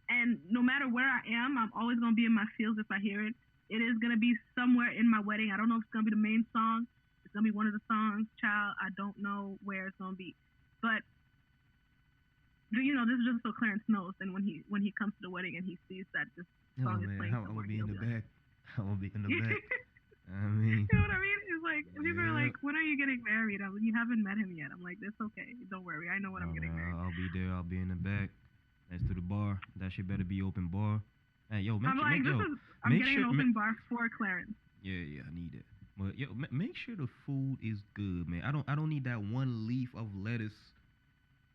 And no matter where I am, I'm always gonna be in my feels if I hear it. It is gonna be somewhere in my wedding. I don't know if it's gonna be the main song. It's gonna be one of the songs, child. I don't know where it's gonna be, but you know, this is just so Clarence knows. And when he comes to the wedding and he sees that this song is playing somewhere, I'm gonna be in the back. I mean, you know what I mean? It's like people are like, "When are you getting married?" You haven't met him yet. I'm like, "It's okay. Don't worry. I know when I'm getting married." I'll be there. I'll be in the back, next to the bar. That shit better be open bar. Hey, yo, I'm getting an open bar for Clarence. Yeah, I need it. But yo, make sure the food is good, man. I don't need that one leaf of lettuce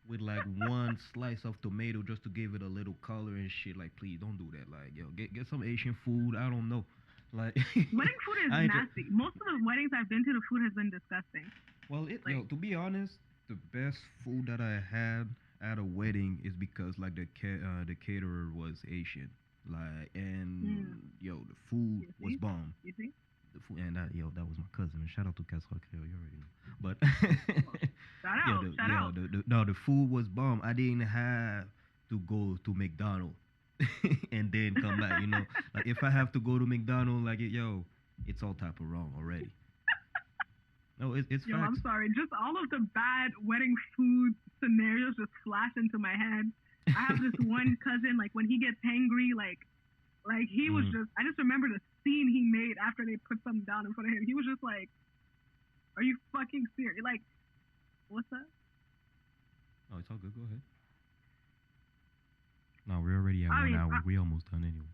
with like one slice of tomato just to give it a little color and shit. Like, please don't do that. Like, yo, get some Asian food. I don't know. Like, wedding food is nasty. Most of the weddings I've been to, the food has been disgusting. Well, to be honest, the best food that I had at a wedding is because like the caterer was Asian. Like, and the food was bomb. You see? The food, and that was my cousin. Shout out to Castle Creole, you already know. But shout out. The food was bomb. I didn't have to go to McDonald's and then come back. You know, like if I have to go to McDonald's, like it's all type of wrong already. No, it's facts. I'm sorry. Just all of the bad wedding food scenarios just flash into my head. I have this one cousin, like when he gets hangry, like he was I just remember the scene he made after they put something down in front of him. He was just like, "Are you fucking serious?" Like, what's that? Oh, it's all good. Go ahead. No, we're already at 1 hour. We almost done anyway.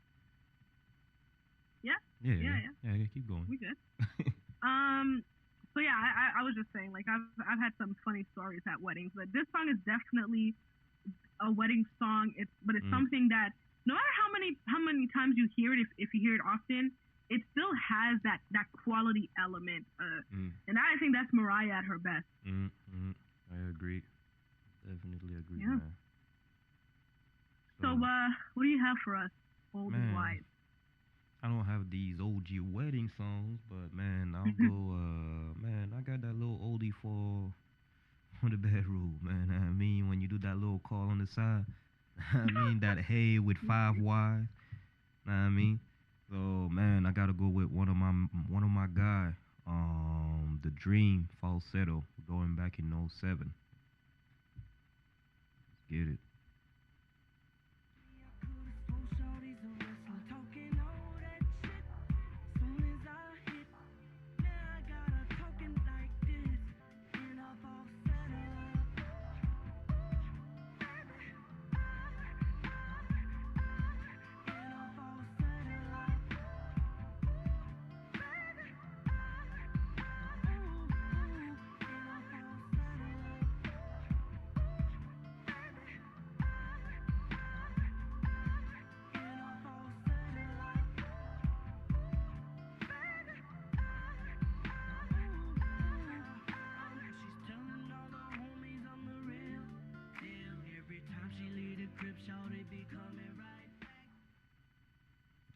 Yeah. Yeah, keep going. We good. So yeah, I was just saying, like I've had some funny stories at weddings, but this song is definitely a wedding song. It's something that no matter how many times you hear it, if you hear it often, it still has that quality element. And I think that's Mariah at her best. I agree. Definitely agree, Yeah. man. So, what do you have for us, old and Man, wise? I don't have these OG wedding songs, but man, I'll go. Man, I got that little oldie for the bedroom, man. I mean, when you do that little call on the side, I mean that hey with 5 Y's. Know what I mean? So man, I gotta go with one of my guy, the Dream falsetto, going back in '07. Get it?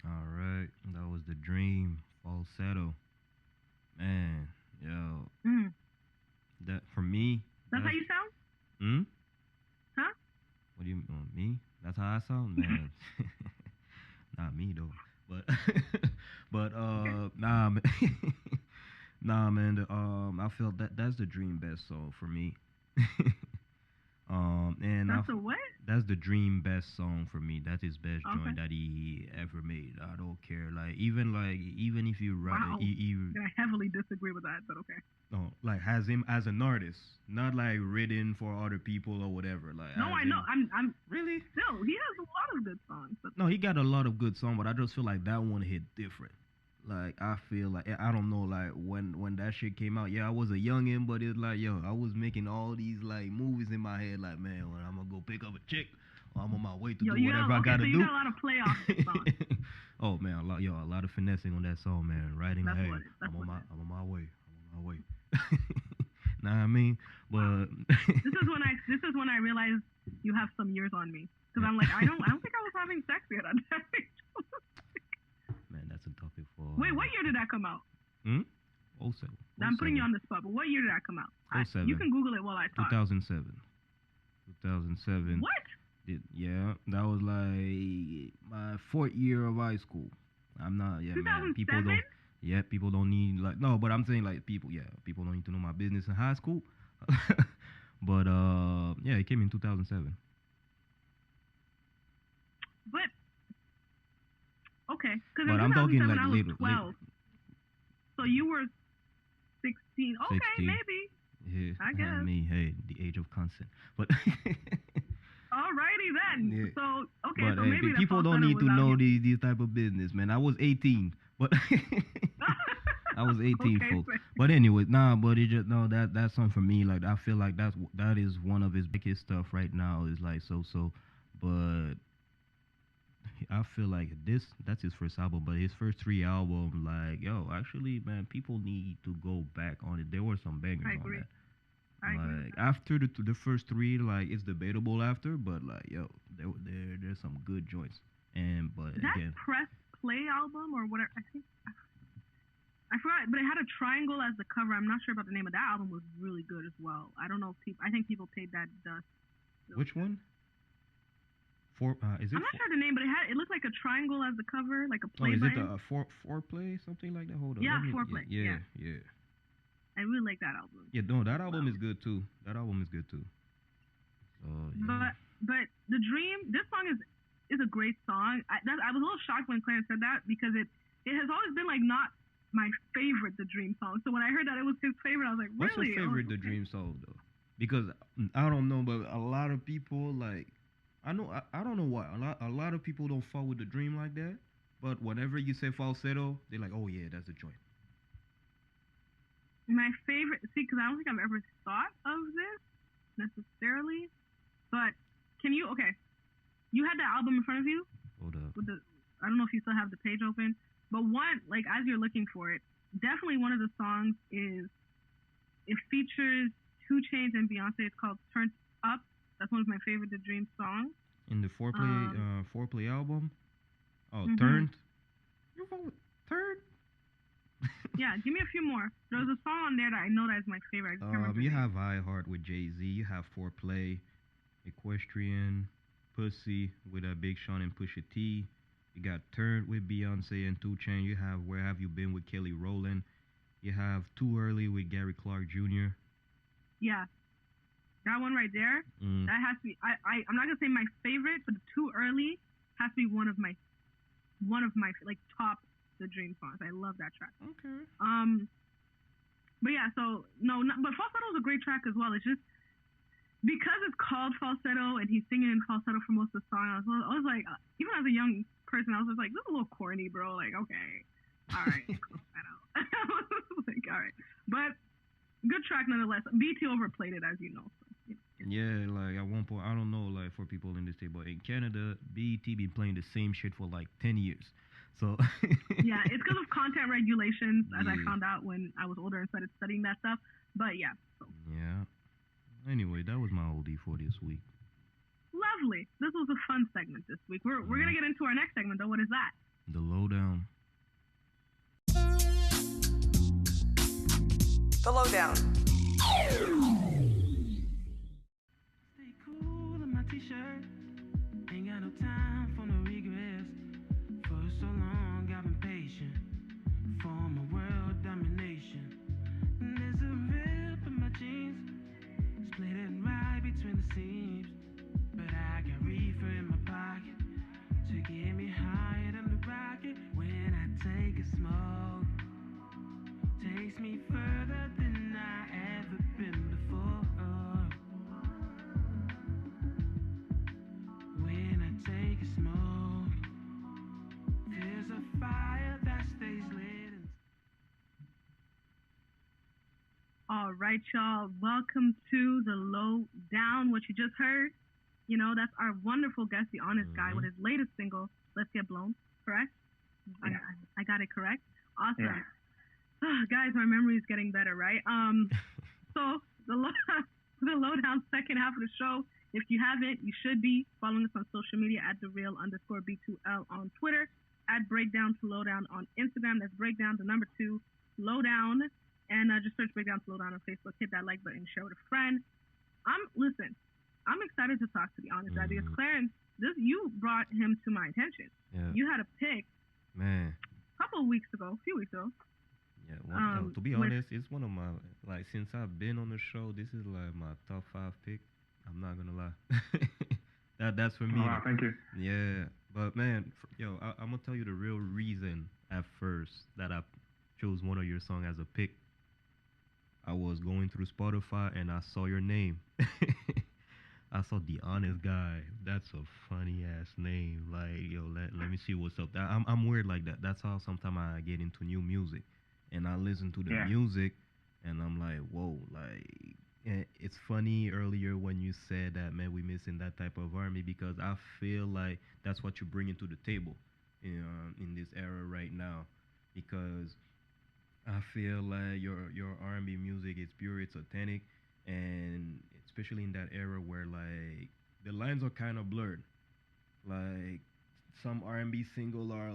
All right, that was the Dream falsetto. Man, yo, Mm. that for me. That's how you sound? Hmm. Huh? What do you me? That's how I sound, man. Not me though, but nah, man. Nah, man. I felt that that's the Dream best song for me. And That's a what? that's the Dream best song for me. That's his best Okay. joint that he ever made. I don't care. Even if you write, Wow. I heavily disagree with that, but okay. no, like has him as an artist, not like written for other people or whatever. Like No, as I know. in- I'm really. still. He has a lot of good songs. But No, he got a lot of good songs, but I just feel like that one hit different. Like I feel like I don't know, like when that shit came out, yeah, I was a youngin', but it's like yo, I was making all these like movies in my head, like man, when I'm gonna go pick up a chick, or I'm on my way to do whatever I gotta so do. you got a lot of playoff songs. Oh man, a lot of finessing on that song, man. Writing, That's hey, what it- that's I'm on what my, it is. I'm on my way, I'm on my way. Know what I mean? But This is when I realized you have some years on me, because I'm like I don't think I was having sex yet at that age. man, that's a topic for. Wait, what year did that come out? 07. I'm putting you on the spot, but what year did that come out? 07. You can Google it while I talk. 2007. 2007. What? Yeah, that was like my fourth year of high school. I'm not, yeah, man. 2007? People don't need like no, but I'm saying like people don't need to know my business in high school. But yeah, it came in 2007. But okay, because But in I'm talking 2007 like I was later, 12. So you were 16. Okay, 16. maybe. Yeah, I guess. hey, the age of consent. But Alrighty then. Yeah. So okay, but so hey, maybe the people don't falsetto need to was out know here. these type of business, man. I was 18, but I was 18, Okay, folks. so- But anyway, nah, but it just no that song for me. Like I feel like that is one of his biggest stuff right now. Is like so, but I feel like that's his first album, but his first 3 albums, like yo, actually, man, people need to go back on it. There were some bangers I on agree. that. I agree. Like after the first 3, like it's debatable after, but like yo, there's some good joints. But That again, press play album or whatever, I forgot, but it had a triangle as the cover. I'm not sure about the name of that album. Was really good as well. I don't know if people. I think people paid that dust. which one? Is it? I'm not sure the name, but it looked like a triangle as the cover, like a Oh, play is it button. the foreplay, something like that? Hold on. Yeah, let me- Foreplay, Yeah, yeah. yeah. I really like that album. Yeah, no, that album is good too. That album is good too. So yeah. But the Dream, this song is a great song. I was a little shocked when Clarence said that because it has always been like not my favorite The Dream song. So when I heard that it was his favorite, I was like, What's really? your favorite The Dream song though? Because I don't know, but a lot of people like I don't know why a lot of people don't fuck with The Dream like that. But whenever you say falsetto, they're like, oh yeah, that's the joint. My favorite, because I don't think I've ever thought of this necessarily, but you had that album in front of you? Hold up. I don't know if you still have the page open, but like as you're looking for it, definitely one of the songs it features 2 2 Chainz and Beyonce. It's called Turned Up. That's one of my favorite The Dream songs. In the foreplay album. Oh, Mhm. Turned. You vote with Turned. Yeah, give me a few more. There's a song on there that I know that is my favorite. I just can't remember You the name. have I Heart with Jay-Z. You have Foreplay, Equestrian, Pussy with Big Sean and Pusha T. You got Turned with Beyonce and 2 Chainz. You have Where Have You Been with Kelly Rowland. You have Too Early with Gary Clark Jr. Yeah, that one right there. That has to be. I'm not gonna say my favorite, but Too Early has to be one of my like top The Dream songs. I love that track. Okay. But yeah, so but Falsetto is a great track as well. It's just because it's called Falsetto and he's singing in falsetto for most of the song. I was like, even as a young person, I was just like, this is a little corny, bro. Like, okay, all right, falsetto. Like, all right, but good track nonetheless. BT overplayed it, as you know. So, Yeah, like at one point, I don't know, like for people in the state, but in Canada, BET been playing the same shit for like 10 years. So yeah, it's because of content regulations, as I Yeah. found out when I was older and started studying that stuff. But yeah, so Yeah. Anyway, that was my oldie for this week. lovely. This was a fun segment this week. We're gonna get into our next segment though. What is that? The Lowdown. The Lowdown. Stay cool in my t-shirt. Ain't got no time for no regrets. For so long I've been patient for my world domination. And there's a rip in my jeans, split it right between the seams. But I got reefer in my pocket to get me higher than the rocket. When I take a smoke, takes me further than I ever been before. When I take a smoke, there's a fire that stays lit. All right, y'all. Welcome to the Lowdown. What you just heard, that's our wonderful guest, the Honest Guy, with his latest single, "Let's Get Blown." Correct? Yeah. I got it correct. Awesome. Yeah. Guys, my memory is getting better, right? So the Lowdown second half of the show. If you haven't, you should be following us on social media at @thereal_B2L on Twitter, at Breakdown to Lowdown on Instagram. That's Breakdown, the number 2, Lowdown. And just search Breakdown to Lowdown on Facebook. Hit that like button, share with a friend. I'm excited to talk to the Honest Guy because Clarence, you brought him to my attention. Yeah. You had a pick Man. a few weeks ago. Yeah, to be honest, it's one of my, like, since I've been on the show, this is like my top 5 pick. I'm not gonna lie. That's for me. Wow, thank you. Yeah, but man, I'm gonna tell you the real reason at first that I chose one of your songs as a pick. I was going through Spotify and I saw your name. I saw The Honest Guy. That's a funny ass name. Like, let me see what's up. I'm weird like that. That's how sometimes I get into new music, and I listen to the music, and I'm like, whoa, like. And it's funny earlier when you said that, man, we missing that type of R&B because I feel like that's what you're bringing to the table, in this era right now, because I feel like your R&B music is pure, it's authentic, and especially in that era where like the lines are kind of blurred. Like some R&B single are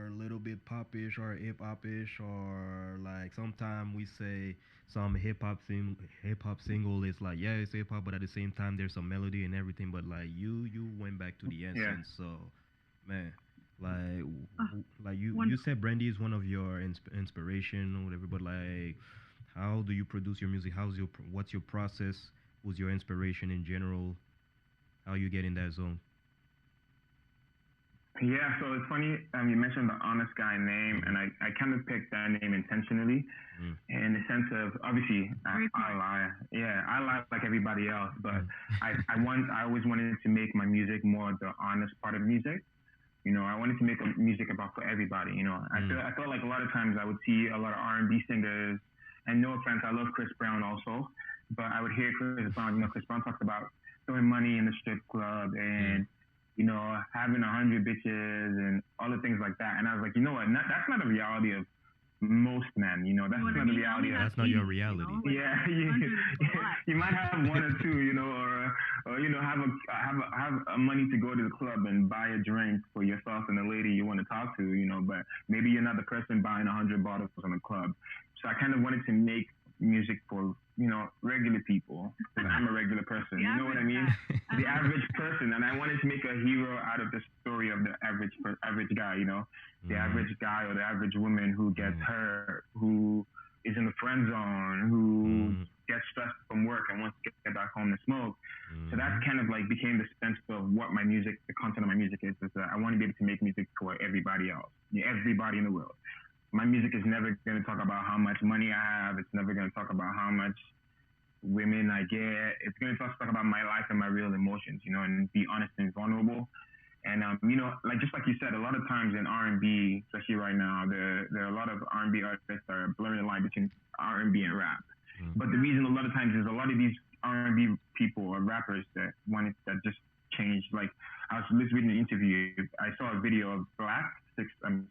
a little bit popish or hip hopish, or like sometimes we say some hip hop single is like, yeah, it's hip hop, but at the same time there's some melody and everything. But like you went back to the essence, so man. Like you said Brandy is one of your inspiration or whatever, but like how do you produce your music? What's your process? What's your inspiration in general? How you get in that zone? Yeah, so it's funny, you mentioned the Honest Guy name, and I kind of picked that name intentionally in the sense of, obviously, I lie. Yeah, I lie like everybody else, but I always wanted to make my music more the honest part of music. I wanted to make music about for everybody. I felt like a lot of times I would see a lot of R&B singers, and no offense, I love Chris Brown also, but I would hear Chris Brown. Chris Brown talks about throwing money in the strip club and having 100 bitches and all the things like that. And I was like, you know what? That's not the reality of most men. You know, that's not the reality. That's not your reality. Yeah, you might have one or two, you know, or you know, have money to go to the club and buy a drink for yourself and the lady you want to talk to, you know, but maybe you're not the person buying 100 bottles from the club. So I kind of wanted to make music for, you know, regular people, because I'm a regular person. You know what I mean? The average person, and I wanted to make a hero out of the story of the average guy, you know, the average guy or the average woman who gets hurt, who is in the friend zone, who gets stressed from work and wants to get back home to smoke. So that kind of like became the sense of what my music, the content of my music is that I want to be able to make music for everybody else, everybody in the world. My music is never going to talk about how much money I have. It's never going to talk about how much women I get. It's going to talk about my life and my real emotions, you know, and be honest and vulnerable. And, you know, like just like you said, a lot of times in R&B, especially right now, there are a lot of R&B artists that are blurring the line between R&B and rap. But the reason a lot of times is a lot of these R&B people or rappers that just changed. Like I was reading an interview. I saw a video of Black,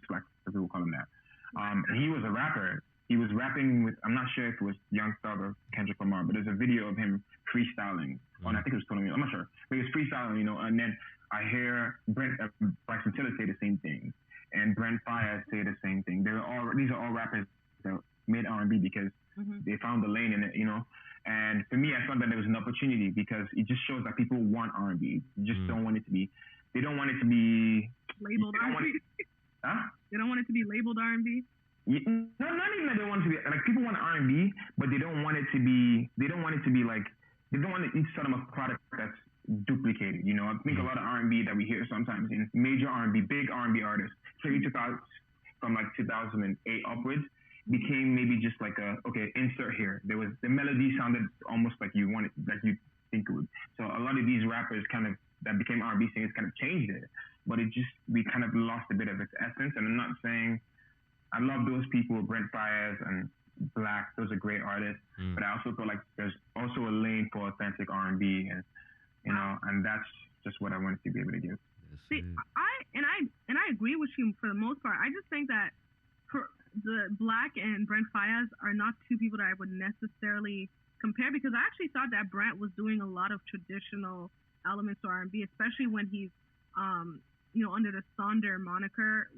Black, people call him that. And he was a rapper. He was rapping with, I'm not sure if it was Young Thug or Kendrick Lamar, but there's a video of him freestyling. I think it was Tony, I'm not sure. But he was freestyling, you know, and then I hear Bryson Tiller say the same thing, and Brent Faiyaz say the same thing. These are all rappers that made R&B because they found the lane in it, you know. And for me, I thought that there was an opportunity because it just shows that people want R&B. They just don't want it to be, they don't want it to be labeled R&B. They don't want it to be labeled R&B. Not even that they want it to be like people want R&B, but they don't want it to be. They don't want it to be like they don't want each sort of a product that's duplicated. You know, I think a lot of R&B that we hear sometimes in major R&B, big R&B artists, from like 2008 upwards, became maybe just like insert here. There was the melody sounded almost like you think it would. So a lot of these rappers that became R&B singers kind of changed it. But we kind of lost a bit of its essence. And I'm not saying, I love those people, Brent Faiyaz and Black, those are great artists. But I also feel like there's also a lane for authentic R&B, and you know, and that's just what I wanted to be able to give. See, I agree with you for the most part. I just think that the Black and Brent Faiyaz are not two people that I would necessarily compare, because I actually thought that Brent was doing a lot of traditional elements to R&B, especially when he's you know, under the Sonder moniker,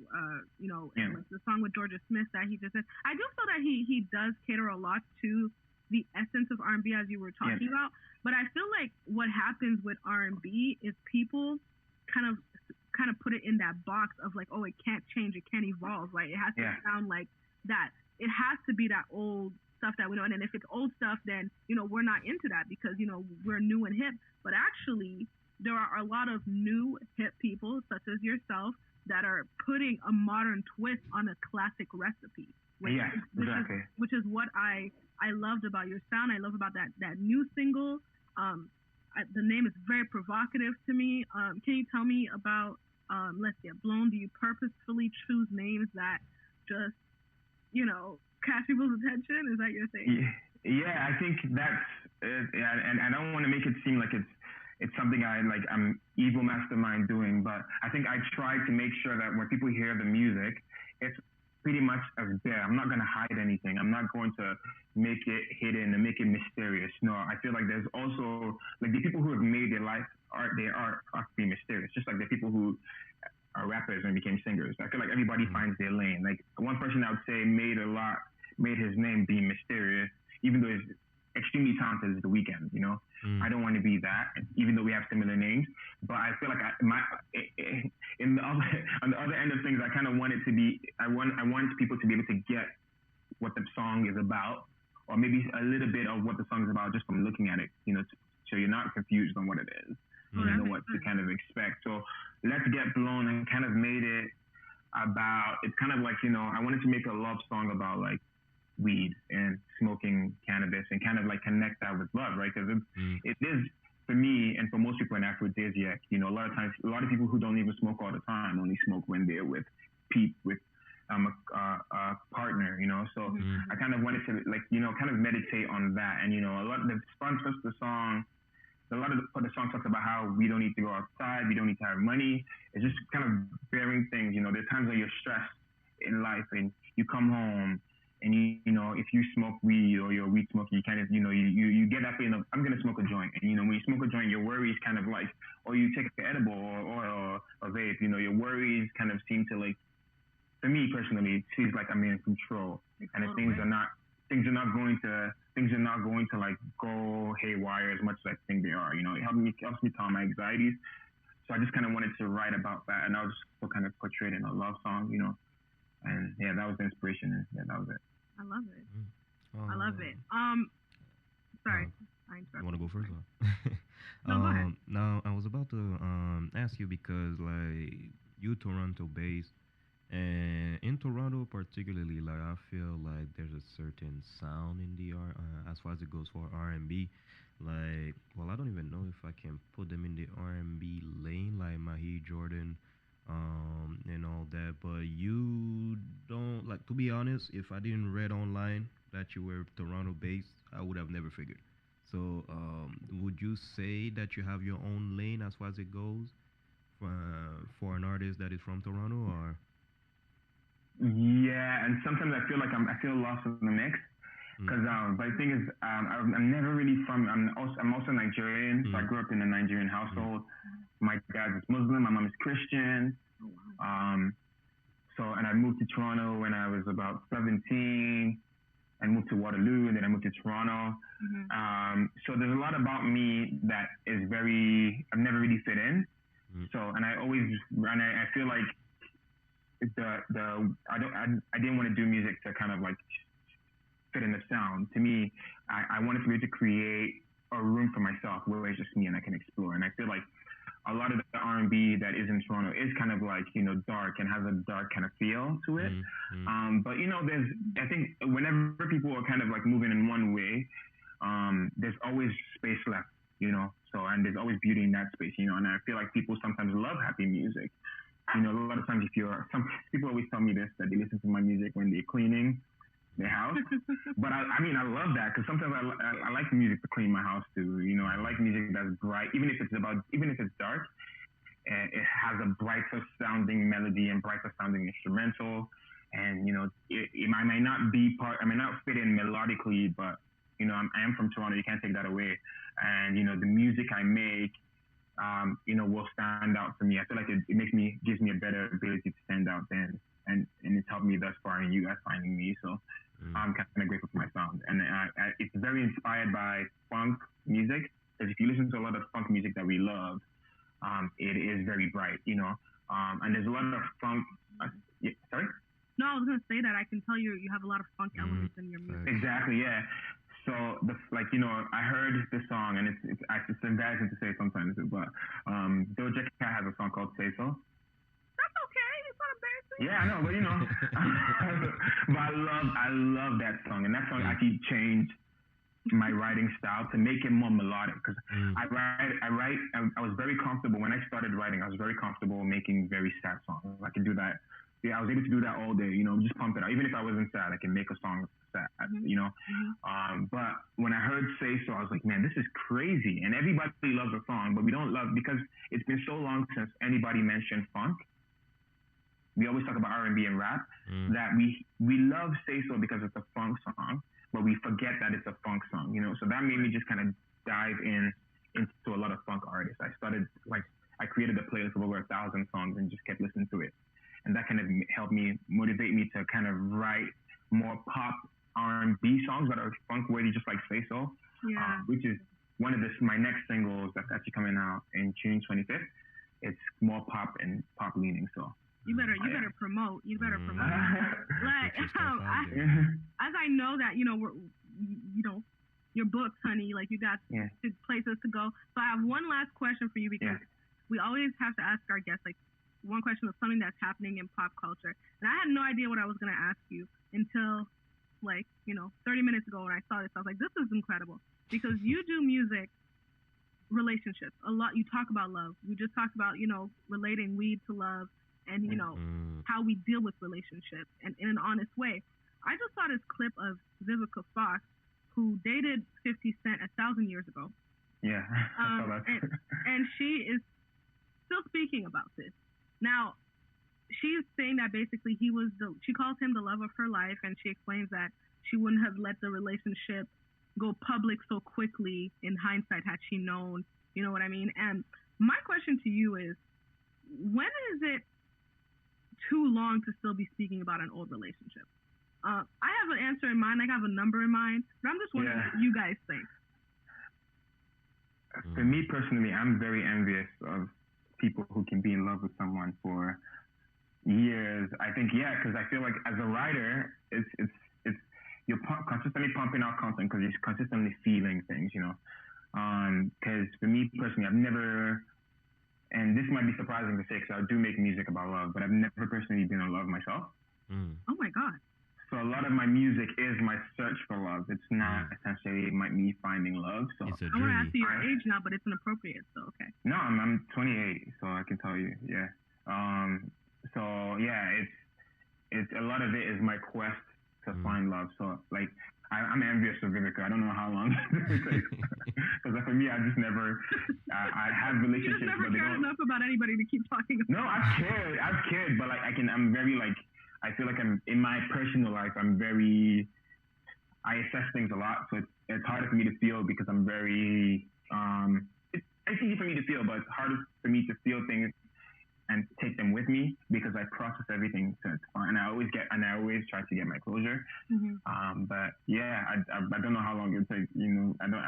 you know, and like the song with Georgia Smith that he just said. I do feel that he does cater a lot to the essence of R&B, as you were talking about. But I feel like what happens with R&B is people kind of put it in that box of like, oh, it can't change, it can't evolve, right? It has to sound like that. It has to be that old stuff that we know. And then if it's old stuff, then, you know, we're not into that because, you know, we're new and hip. But actually, there are a lot of new hip people, such as yourself, that are putting a modern twist on a classic recipe. Which is what I loved about your sound. I love about that new single. The name is very provocative to me. Can you tell me about Let's Get Blown? Do you purposefully choose names that just, you know, catch people's attention? Is that your thing? Yeah, I think that's it. And I don't want to make it seem like it's something I'm evil mastermind doing, but I think I try to make sure that when people hear the music, it's pretty much as there. I'm not going to hide anything. I'm not going to make it hidden and make it mysterious. No, I feel like there's also like the people who have made their life art, their art are to be mysterious. Just like the people who are rappers and became singers. I feel like everybody finds their lane. Like one person I would say made his name being mysterious, even though he's extremely talented, is The Weeknd, you know? I don't want to be that, even though we have similar names. But I feel like on the other end of things, I kind of want it to be, I want people to be able to get what the song is about, or maybe a little bit of what the song is about just from looking at it, you know, so you're not confused on what it is. You know what to kind of expect. So Let's Get Blown, and kind of made it about, it's kind of like, you know, I wanted to make a love song about like weed and smoking cannabis and kind of like connect that with love, right? Because it is, for me and for most people, an aphrodisiac. You know, a lot of times, a lot of people who don't even smoke all the time only smoke when they're with a partner, you know. So I kind of wanted to like, you know, kind of meditate on that. And, you know, a lot of the song talks about how we don't need to go outside, we don't need to have money. It's just kind of bearing things, you know. There's times when you're stressed in life, and you come home, and you know, if you smoke weed or you're a weed smoker, you kind of, you know, you get that feeling of, I'm gonna smoke a joint, and you know, when you smoke a joint, your worries kind of like, or you take an edible or a vape, you know, your worries kind of seem to like, for me personally, it feels like I'm in control, and if things are not going to like go haywire as much as I think they are. You know, it helps me calm my anxieties. So I just kind of wanted to write about that, and I was just kind of portrayed in a love song, you know. And yeah, that was the inspiration, and yeah, that was it. I love it. I love it. Sorry, I interrupted. You want to go first? No, go ahead. Now I was about to ask you because like you Toronto based, and in Toronto particularly, like I feel like there's a certain sound in the as far as it goes for R&B. Like, well, I don't even know if I can put them in the R&B lane, like Mahi Jordan, and all that. But you don't like, to be honest. If I didn't read online that you were Toronto based, I would have never figured. So, would you say that you have your own lane as far as it goes for an artist that is from Toronto, or? Yeah, and sometimes I feel like I feel lost in the mix. Because but the thing is, I'm never really from. I'm also Nigerian, so I grew up in a Nigerian household. My dad is Muslim, my mom is Christian. So and I moved to Toronto when I was about 17. I moved to Waterloo, and then I moved to Toronto. So there's a lot about me that is I've never really fit in. So and I feel like I didn't want to do music to kind of like fit in the sound. To me, I wanted to be able to create a room for myself where it's just me and I can explore. And I feel like a lot of the R&B that is in Toronto is kind of like, you know, dark and has a dark kind of feel to it. But you know, I think whenever people are kind of like moving in one way, there's always space left, you know. So and there's always beauty in that space, you know. And I feel like people sometimes love happy music. You know, a lot of times some people always tell me this, that they listen to my music when they're cleaning their house. But I mean, I love that because sometimes I like music to clean my house too. You know, I like music that's bright, even if it's dark, and it has a brighter sounding melody and brighter sounding instrumental. And you know, I may not fit in melodically, but you know, I am from Toronto. You can't take that away. And you know, the music I make, you know, will stand out for me. I feel like it gives me a better ability to stand out then. And it's helped me thus far, and you guys finding me. So I'm kind of grateful for my sound. And it's very inspired by funk music. Because if you listen to a lot of funk music that we love, it is very bright, you know. And there's a lot of funk. Sorry? No, I was gonna say that I can tell you have a lot of funk elements in your music. Exactly, yeah. So you know, I heard this song, and it's embarrassing to say sometimes, but Doja Cat has a song called "Say So." That's okay. It's not embarrassing. Yeah, I know, but you know, but I love that song, and that song actually changed my writing style to make it more melodic. Because I was very comfortable when I started writing. I was very comfortable making very sad songs. I could do that. Yeah, I was able to do that all day. You know, just pump it out. Even if I wasn't sad, I can make a song sad. You know, but when I heard "Say So," I was like, man, this is crazy. And everybody loves the song, but we don't love, because it's been so long since anybody mentioned funk. We always talk about R&B and rap, that we love "Say So" because it's a funk song, but we forget that it's a funk song, you know. So that made me just kind of dive into a lot of funk artists. I created a playlist of over 1,000 songs and just kept listening to it, and that kind of helped me motivate me to kind of write more pop R&B songs that are funk worthy, just like "Say So," which is one of my next singles that's actually coming out in June 25th. It's more pop and pop leaning, so. You better promote. You better promote. Like, as I know that, you know, your books, honey, like you got places to go. So I have one last question for you, because we always have to ask our guests, like, one question of something that's happening in pop culture. And I had no idea what I was going to ask you until, like, you know, 30 minutes ago when I saw this. I was like, this is incredible, because you do music, relationships, a lot. You talk about love. We just talked about, you know, relating weed to love. And, you know, how we deal with relationships, and in an honest way. I just saw this clip of Vivica Fox, who dated 50 Cent 1,000 years ago. Yeah, and she is still speaking about this. Now, she's saying that basically she calls him the love of her life, and she explains that she wouldn't have let the relationship go public so quickly in hindsight had she known, you know what I mean? And my question to you is, when is it too long to still be speaking about an old relationship? I have an answer in mind, I have a number in mind, but I'm just wondering what you guys think. For me personally, I'm very envious of people who can be in love with someone for years. I think, because I feel like as a writer, it's you're consistently pumping out content because you're consistently feeling things, you know. Because for me personally, I've never, and this might be surprising to say because I do make music about love, but I've never personally been in love myself. Oh my God. So a lot of my music is my search for love. It's not essentially me finding love. So It's a I want to journey. ask you your age now, but it's inappropriate, so okay. No, I'm 28, so I can tell you, it's a lot of it is my quest to find love. So like I'm envious of Vivica. I don't know how long it takes because for me, I just never. I have relationships, you just never but they cared don't. enough about anybody to keep talking about. No, I've cared, but like I'm very like. I feel like I'm in my personal life. I'm very. I assess things a lot, so it's harder for me to feel because I'm very. It's easy for me to feel, but it's harder for me to feel things and take them with me because I process everything so it's fine. And I always try to get my closure. But yeah, I don't know how long it'll take. You know, I don't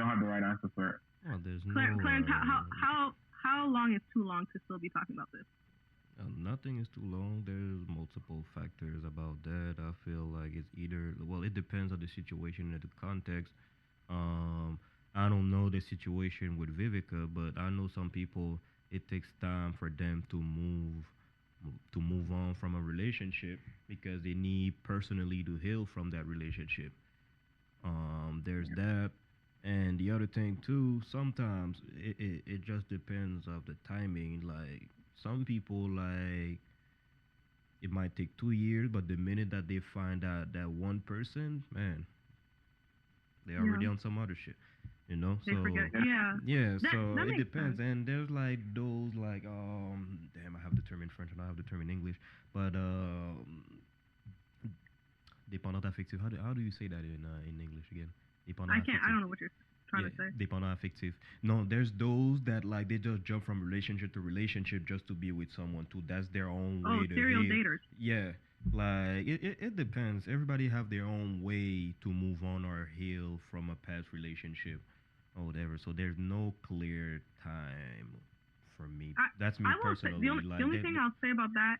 have the right answer for it. Well, there's Clarence, how long is too long to still be talking about this? Nothing is too long. There's multiple factors about that. I feel like it's either, well, it depends on the situation and the context. I don't know the situation with Vivica, but I know some people, it takes time for them to move on from a relationship because they need personally to heal from that relationship. There's that. And the other thing too, sometimes it just depends of the timing. Like some people, like it might take 2 years, but the minute that they find out that one person, man, they're already on some other shit, you know. They so forget. so that it makes depends. sense. And there's like those like damn, I have the term in French and I have the term in English, but dépendant affectif. How do you say that in English again? Dépendant I can't. affectif. I don't know what you're trying to say. Dépendant affectif. No, there's those that like they just jump from relationship to relationship just to be with someone too. That's their own way to serial heal. daters. Yeah, like it depends. Everybody have their own way to move on or heal from a past relationship or whatever. So there's no clear time for me. That's me personally. The only thing I'll say about that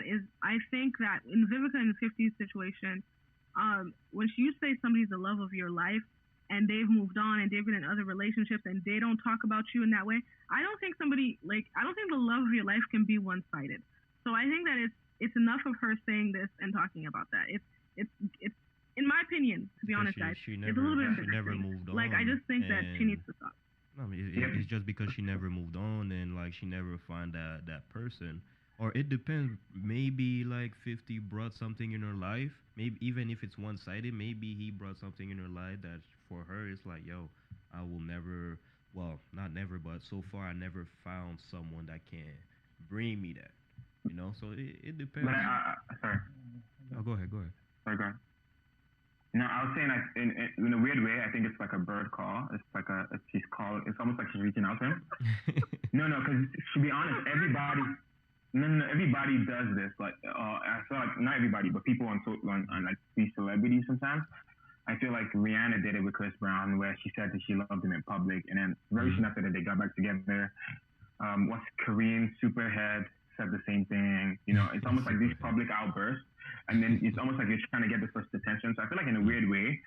is I think that in Vivica and 50's situation, when you say somebody's the love of your life and they've moved on and they've been in other relationships and they don't talk about you in that way, I don't think the love of your life can be one-sided. So I think that it's enough of her saying this and talking about that. It's in my opinion, to be honest, guys, it's a little bit she never moved on. Like I just think that she needs to stop. I mean, it's just because she never moved on and like she never found that person. Or it depends. Maybe like 50 brought something in her life. Maybe even if it's one-sided, maybe he brought something in her life that for her it's like, yo, I will never. Well, not never, but so far I never found someone that can bring me that. You know, so it depends. But sorry. Oh, go ahead. Sorry, go ahead. No, I was saying in a weird way, I think it's like a bird call. It's like she's calling. It's almost like she's reaching out to him. No, because to be honest, everybody. No, everybody does this. Like, I feel like not everybody, but people on like these celebrities sometimes. I feel like Rihanna did it with Chris Brown, where she said that she loved him in public, and then very soon after that they got back together. What's Korean Superhead said the same thing. You know, it's almost like these public outbursts, and then it's almost like you're trying to get the first attention. So I feel like in a weird way,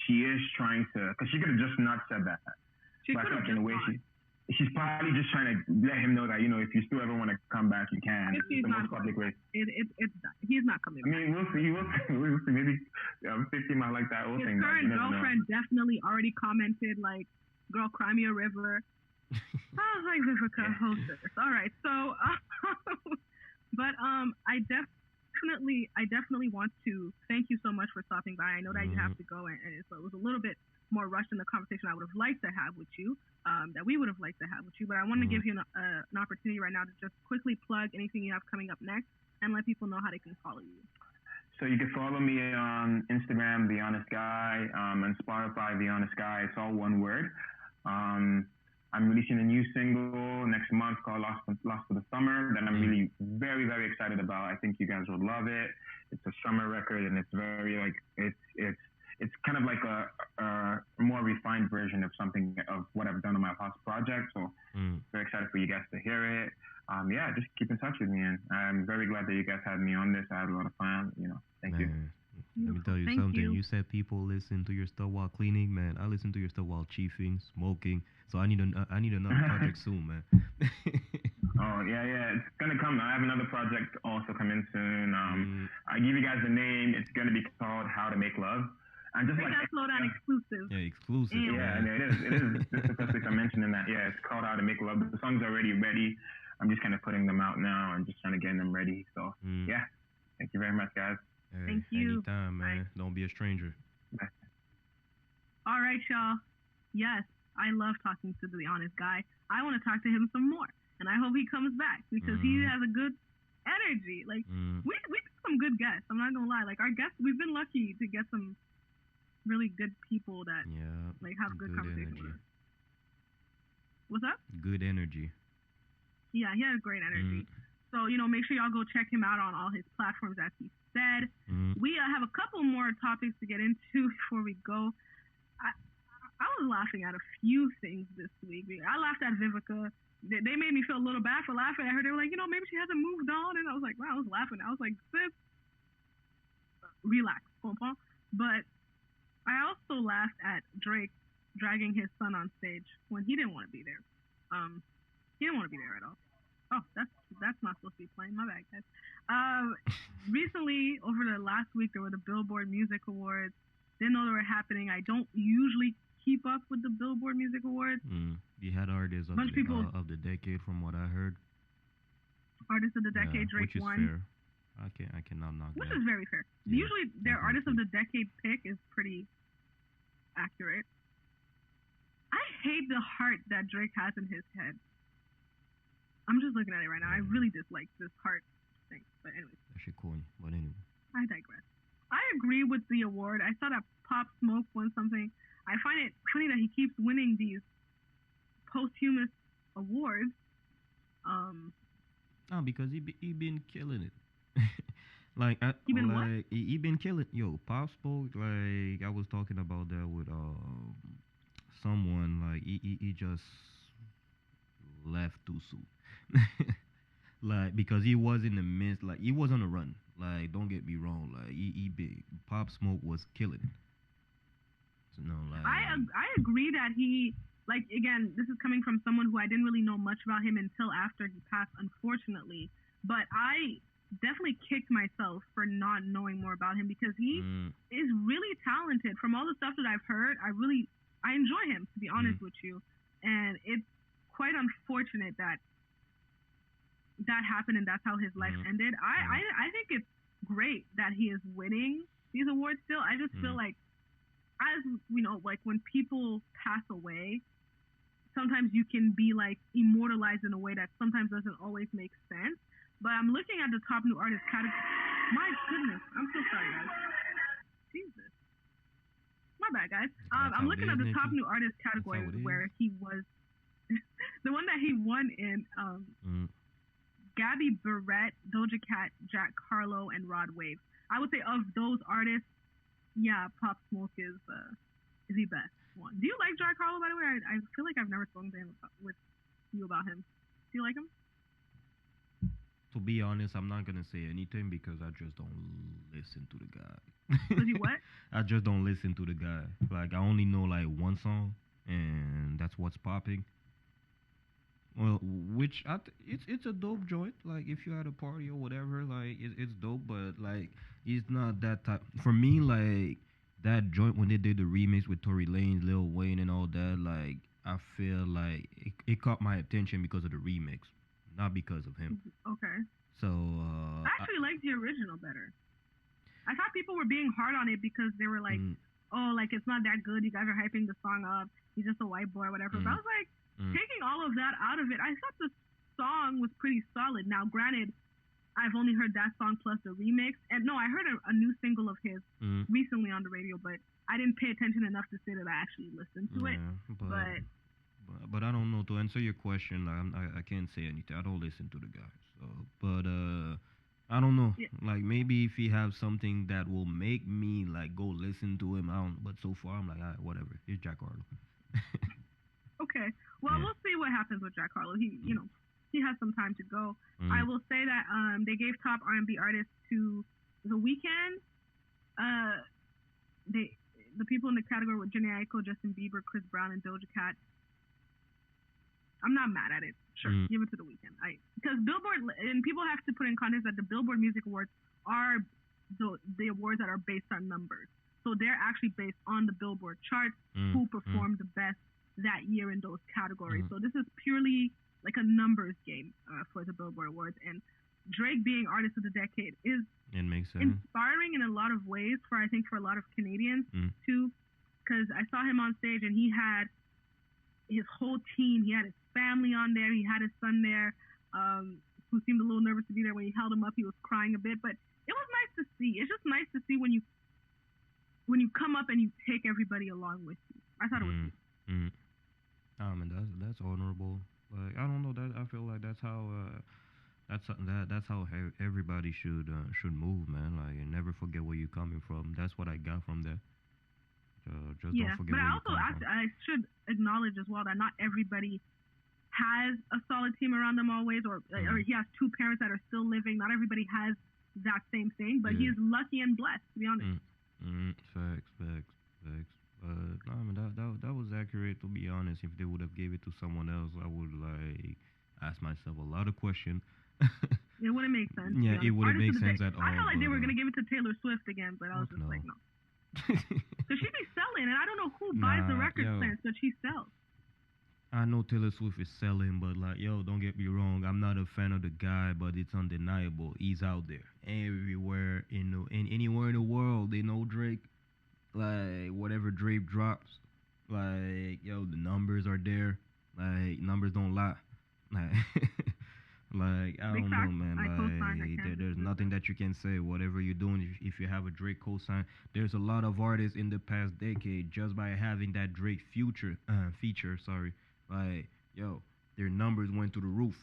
she is trying to, because she could have just not said that. She could have just not. She's probably just trying to let him know that, you know, if you still ever want to come back, you can. It's the most public way. He's not coming back. I mean, we'll see. Maybe 50 might like that whole His thing. current girlfriend definitely already commented, like, girl, cry me a river. I was like, Vivica, hostess. All right, so, but I definitely want to thank you so much for stopping by. I know that you have to go, and so it was a little bit more rushed in the conversation I would have liked to have with you, that we would have liked to have with you. But I want to give you an opportunity right now to just quickly plug anything you have coming up next and let people know how they can follow you. So you can follow me on Instagram, The Honest Guy, and Spotify, The Honest Guy. It's all one word. I'm releasing a new single next month called Lost for the Summer that I'm really very, very excited about. I think you guys will love it. It's a summer record, and it's very like it's kind of like a more refined version of something of what I've done on my past project. So very excited for you guys to hear it. Yeah, just keep in touch with me, and I'm very glad that you guys had me on this. I had a lot of fun. Thank you. Let me tell you something. You said people listen to your stuff while cleaning, man. I listen to your stuff while chiefing, smoking. So I need another project soon, man. Oh yeah, it's gonna come. I have another project also coming soon. I give you guys the name. It's gonna be called How to Make Love. And just that's Lowdown exclusive. Yeah, exclusive. Yeah, it is. This is the first time I'm mentioning that. Yeah, it's called How to Make Love. The song's already ready. I'm just kind of putting them out now and just trying to get them ready. So yeah, thank you very much, guys. Hey, thank you. Anytime, man. Bye. Don't be a stranger. Bye. All right, y'all. Yes, I love talking to the honest guy. I want to talk to him some more, and I hope he comes back because he has a good energy. Like we get some good guests. I'm not gonna lie. Like our guests, we've been lucky to get some really good people that like have good conversations. Energy. What's up? Good energy. Yeah, he has great energy. So, make sure y'all go check him out on all his platforms, as he said. We have a couple more topics to get into before we go. I was laughing at a few things this week. I laughed at Vivica. They made me feel a little bad for laughing at her. They were like, maybe she hasn't moved on. And I was like, wow, I was laughing. I was like, sis, relax, comprends? But I also laughed at Drake dragging his son on stage when he didn't want to be there. He didn't want to be there at all. Oh, that's not supposed to be playing. My bad, guys. Recently, over the last week, there were the Billboard Music Awards. Didn't know they were happening. I don't usually keep up with the Billboard Music Awards. You had artists of the decade, from what I heard. Artist of the decade, Drake which is won. Fair. I cannot knock that. Which is very fair. Yeah, usually, their artist of the decade pick is pretty accurate. I hate the heart that Drake has in his head. I'm just looking at it right now. I really dislike this heart thing. But anyways. That shit corny. But anyway. I digress. I agree with the award. I saw that Pop Smoke won something. I find it funny that he keeps winning these posthumous awards. Because he been killing it. He been killing. Yo, Pop Smoke. Like I was talking about that with someone. Like he just left too soon. Like because he was in the midst. Like he was on a run. Like don't get me wrong. Like he big. Pop Smoke was killing it. So no, like I agree that he. Like, again, this is coming from someone who I didn't really know much about him until after he passed, unfortunately. But I definitely kicked myself for not knowing more about him because he is really talented. From all the stuff that I've heard, I enjoy him, to be honest with you. And it's quite unfortunate that happened and that's how his life ended. I think it's great that he is winning these awards still. I just feel like, as you know, like when people pass away, sometimes you can be like immortalized in a way that sometimes doesn't always make sense. But I'm looking at the top new artist category. My goodness, I'm so sorry, guys. Jesus, my bad, guys. I'm looking at the top new artist category where he was the one that he won in. Gabby Barrett, Doja Cat, Jack Harlow, and Rod Wave. I would say of those artists, yeah, Pop Smoke is the best one. Do you like Jack Harlow, by the way? I feel like I've never spoken to him with you about him. Do you like him? To be honest, I'm not gonna say anything because I just don't listen to the guy. Because you what? I just don't listen to the guy. Like I only know like one song, and that's what's popping. Well, which it's a dope joint. Like if you're at a party or whatever, like it's dope. But like it's not that type. For me, like that joint when they did the remix with Tory Lanez, Lil Wayne, and all that. Like I feel like it caught my attention because of the remix, not because of him. Okay. So I actually liked the original better. I thought people were being hard on it because they were like oh, like it's not that good. You guys are hyping the song up. He's just a white boy, or whatever. But I was like, taking all of that out of it, I thought the song was pretty solid. Now, granted, I've only heard that song plus the remix, and no, I heard a new single of his recently on the radio, but I didn't pay attention enough to say that I actually listened to it. But I don't know. To answer your question, like, I can't say anything. I don't listen to the guy. So, but I don't know. Yeah. Like maybe if he has something that will make me like go listen to him, I don't. But so far, I'm like, all right, whatever. It's Jack Harlow. Okay. Well, we'll see what happens with Jack Harlow. He, you know, he has some time to go. I will say that they gave top R&B artists to The Weeknd. The people in the category were Jhené Aiko, Justin Bieber, Chris Brown, and Doja Cat. I'm not mad at it. Sure, give it to The Weeknd. Because Billboard, and people have to put in context that the Billboard Music Awards are the awards that are based on numbers. So they're actually based on the Billboard charts, who performed the best that year in those categories. So this is purely like a numbers game for the Billboard Awards. And Drake being Artist of the Decade is inspiring in a lot of ways for a lot of Canadians too. Because I saw him on stage and he had his whole team. He had his family on there. He had his son there, who seemed a little nervous to be there. When he held him up, he was crying a bit. But it was nice to see. It's just nice to see when you come up and you take everybody along with you. I thought it was good. I mean, that's honorable. Like, I don't know, that I feel like that's how everybody should move, man. Like, and never forget where you're coming from. That's what I got from that. Just don't forget. But I should acknowledge as well that not everybody has a solid team around them always, or he has two parents that are still living. Not everybody has that same thing, but he is lucky and blessed, to be honest. Facts. No, I mean, that was accurate, to be honest. If they would have gave it to someone else, I would like ask myself a lot of questions. It wouldn't make sense. Yeah, it wouldn't make sense at all. I felt like they were gonna give it to Taylor Swift again, but I was just like, no. Because she be selling, and I don't know who buys the record sense, but she sells. I know Taylor Swift is selling, but like, don't get me wrong, I'm not a fan of the guy, but it's undeniable. He's out there everywhere, anywhere in the world. They know Drake. Like, whatever Drake drops, like, the numbers are there. Like, numbers don't lie. Like, like, I don't know, man. Like, there's nothing that you can say. Whatever you're doing, if you have a Drake cosign, there's a lot of artists in the past decade just by having that Drake feature. Like, their numbers went to the roof.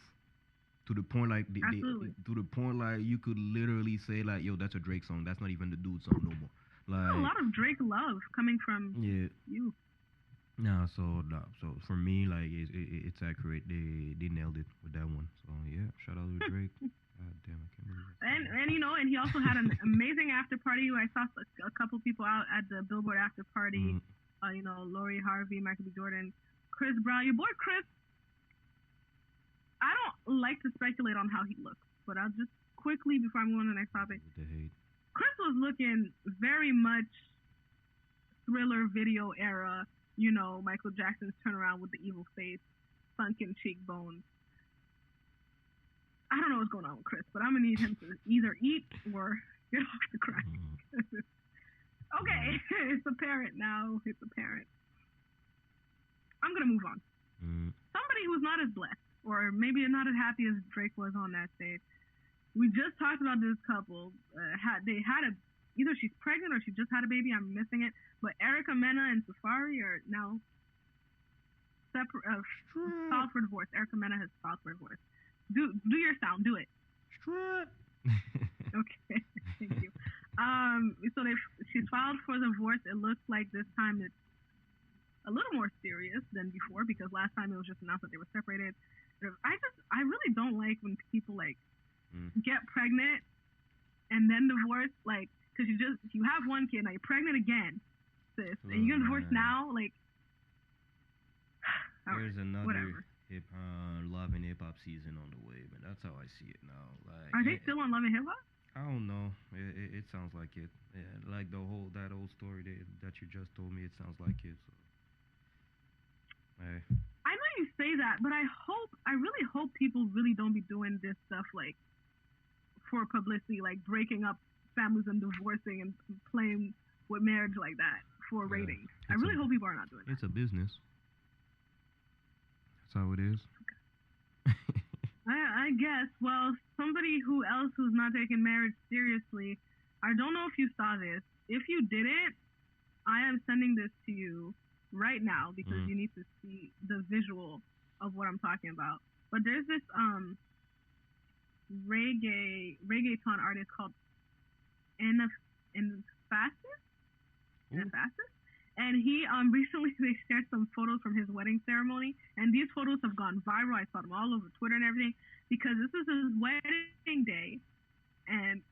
To the point, like, you could literally say, like, that's a Drake song. That's not even the dude's song no more. Like, a lot of Drake love coming from you. No, so for me, like, it's accurate. They nailed it with that one. So shout out to Drake. God damn, I can't believe it. And he also had an amazing after party. I saw a couple people out at the Billboard after party. Lori Harvey, Michael B. Jordan, Chris Brown. Your boy Chris. I don't like to speculate on how he looks, but I'll just quickly, before I move on to the next topic. Chris was looking very much Thriller video era, Michael Jackson's turnaround with the evil face, sunken cheekbones. I don't know what's going on with Chris, but I'm going to need him to either eat or get off the crack. Okay, it's apparent now. It's apparent. I'm going to move on. Somebody who's not as blessed, or maybe not as happy as Drake was on that stage. We just talked about this couple. They had either she's pregnant or she just had a baby. I'm missing it. But Erica Mena and Safari are now filed for divorce. Erica Mena has filed for divorce. Do your sound. Do it. Okay. Thank you. So she's filed for divorce. It looks like this time it's a little more serious than before, because last time it was just announced that they were separated. I really don't like when people like get pregnant and then divorce, like, because you have one kid, now you're pregnant again, sis, and you're gonna divorce now, like. There's another whatever. Love and Hip Hop season on the way, but that's how I see it now. Like, are they still on Love and Hip Hop? I don't know. It sounds like it. Yeah, like that old story that you just told me. It sounds like it. So. Hey. I know you say that, but I really hope people really don't be doing this stuff like for publicity, like breaking up families and divorcing and playing with marriage like that for ratings. I really hope people are not doing that. It's a business. That's how it is. I guess. Well, somebody who else who's not taking marriage seriously, I don't know if you saw this. If you didn't, I am sending this to you right now because you need to see the visual of what I'm talking about. But there's this reggaeton artist called Emphasis, and he recently they shared some photos from his wedding ceremony, and these photos have gone viral. I saw them all over Twitter and everything because this is his wedding day, and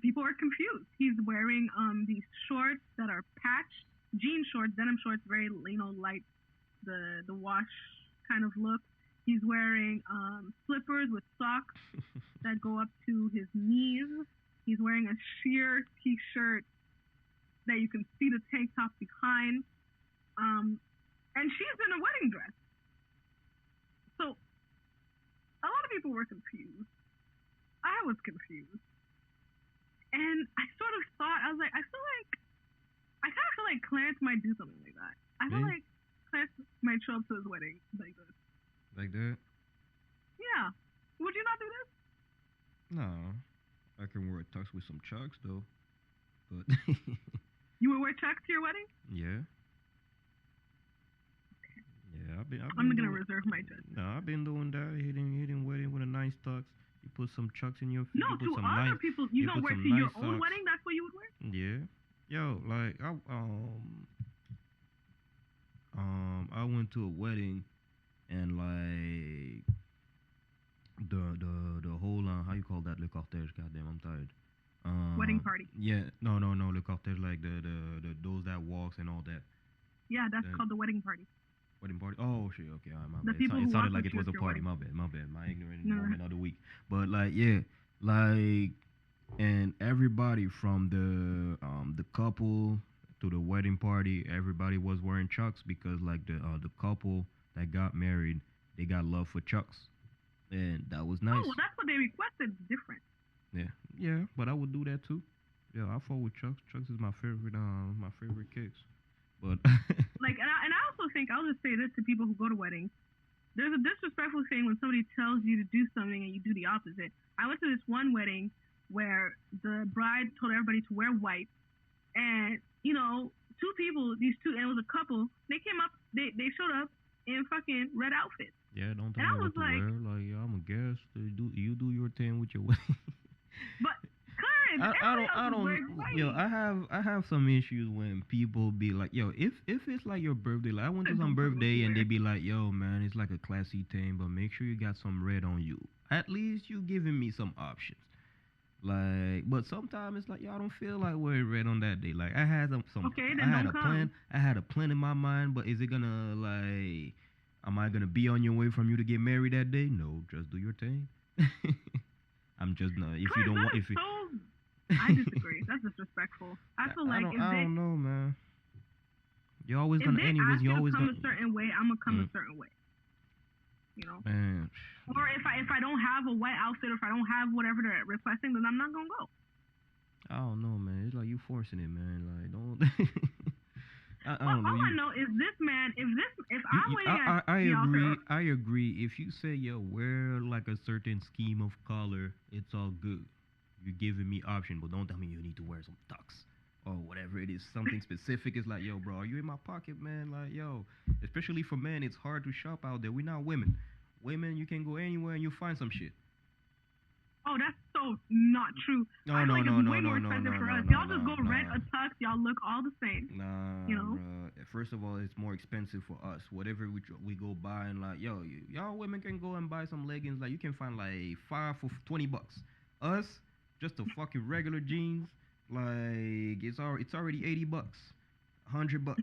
people are confused. He's wearing these shorts that are patched, jean shorts, denim shorts, very light, the wash kind of look. He's wearing slippers with socks that go up to his knees. He's wearing a sheer t-shirt that you can see the tank top behind. And she's in a wedding dress. So a lot of people were confused. I was confused. And I sort of thought, I was like, I kind of feel like Clarence might do something like that. I feel like Clarence might show up to his wedding like this. Like that? Yeah. Would you not do this? No. I can wear a tux with some chucks though. But you would wear chucks to your wedding? Yeah. Okay. Yeah, I've been I'm gonna reserve my judgment. No, I've been doing that. Hitting wedding with a nice tux. You put some chucks in your feet. No, you put to some other nice, people. You don't wear to your own socks. wedding. That's what you would wear. Yeah. Yo, like I went to a wedding, and like the whole how you call that, le cortège? Goddamn, I'm tired. Wedding party. Yeah, no, le cortège, like the those that walks and all that. Yeah, that's called the wedding party. Wedding party. Oh shit. Okay, all right, my the bad. People It who sounded walk like it was with a you at party. your My bad. My ignorant No. moment of the week. But like, yeah, like, and everybody from the couple to the wedding party, everybody was wearing chucks because like the couple that got married, they got love for chucks, and that was nice. Oh, well, that's what they requested. It's different. Yeah, but I would do that too. Yeah, I fall with chucks. Chucks is my favorite kicks. But like, and I also think, I'll just say this to people who go to weddings. There's a disrespectful thing when somebody tells you to do something and you do the opposite. I went to this one wedding where the bride told everybody to wear white, and two people, and it was a couple. They came up, they showed up in fucking red outfits. Yeah, don't tell me what to wear. Like, I'm a guest. You do your thing with your wedding. But I don't. I have some issues when people be like, yo, if it's like your birthday, like I went to some birthday and they be like, yo, man, it's like a classy thing, but make sure you got some red on you. At least you giving me some options. Like, but sometimes it's like, yo, I don't feel like wearing red on that day. Like, I had I had a plan in my mind, but is it gonna like, am I gonna be on your way from you to get married that day? No, just do your thing. I'm just not. If you don't want, if it. I disagree. That's disrespectful. I feel like I don't know, man. You're always gonna. Anyways, you're always gonna come a certain way. I'm gonna come a certain way. Man. Or if I don't have a white outfit, or if I don't have whatever they're requesting, then I'm not gonna go. I don't know, man. It's like you forcing it, man. Like, don't. I don't know. All I know is this man. If I'm waiting at the altar. I agree. If you say, yo, wear like a certain scheme of color, it's all good. You're giving me option, but don't tell me you need to wear some tux or whatever it is. Something specific is like, yo, bro, are you in my pocket, man? Like, yo, especially for men, it's hard to shop out there. We're not women. Women, you can go anywhere and you find some shit. Oh, that's so not true. No, I feel like it's way more expensive for us. Y'all just go rent a tux. Y'all look all the same. Nah, bruh. First of all, it's more expensive for us. Whatever we go buy, and like, yo, y'all women can go and buy some leggings. Like, you can find like 5 for $20. Us, just a fucking regular jeans. Like, it's already $80, $100.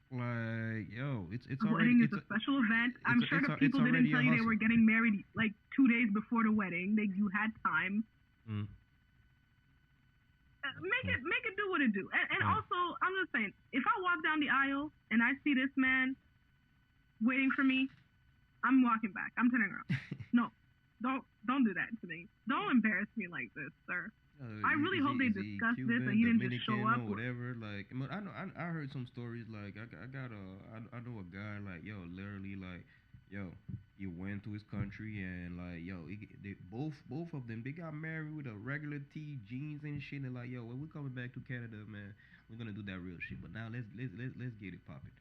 Like, yo, it's already. Wedding is a special event. I'm sure the people didn't tell you they were getting married like 2 days before the wedding. You had time. Make it do what it do. And also, I'm just saying, if I walk down the aisle and I see this man waiting for me, I'm walking back. I'm turning around. No, don't do that to me. Don't embarrass me like this, sir. I really hope they decide. discuss this, Cuban, and he didn't just show Dominican, up. or whatever. Like, but I heard some stories. Like, I know a guy. Like, yo, literally, like, yo, he went to his country and like, yo, they both of them, they got married with a regular tee, jeans and shit. And like, yo, when we coming back to Canada, man, we're gonna do that real shit. But now let's get it popping.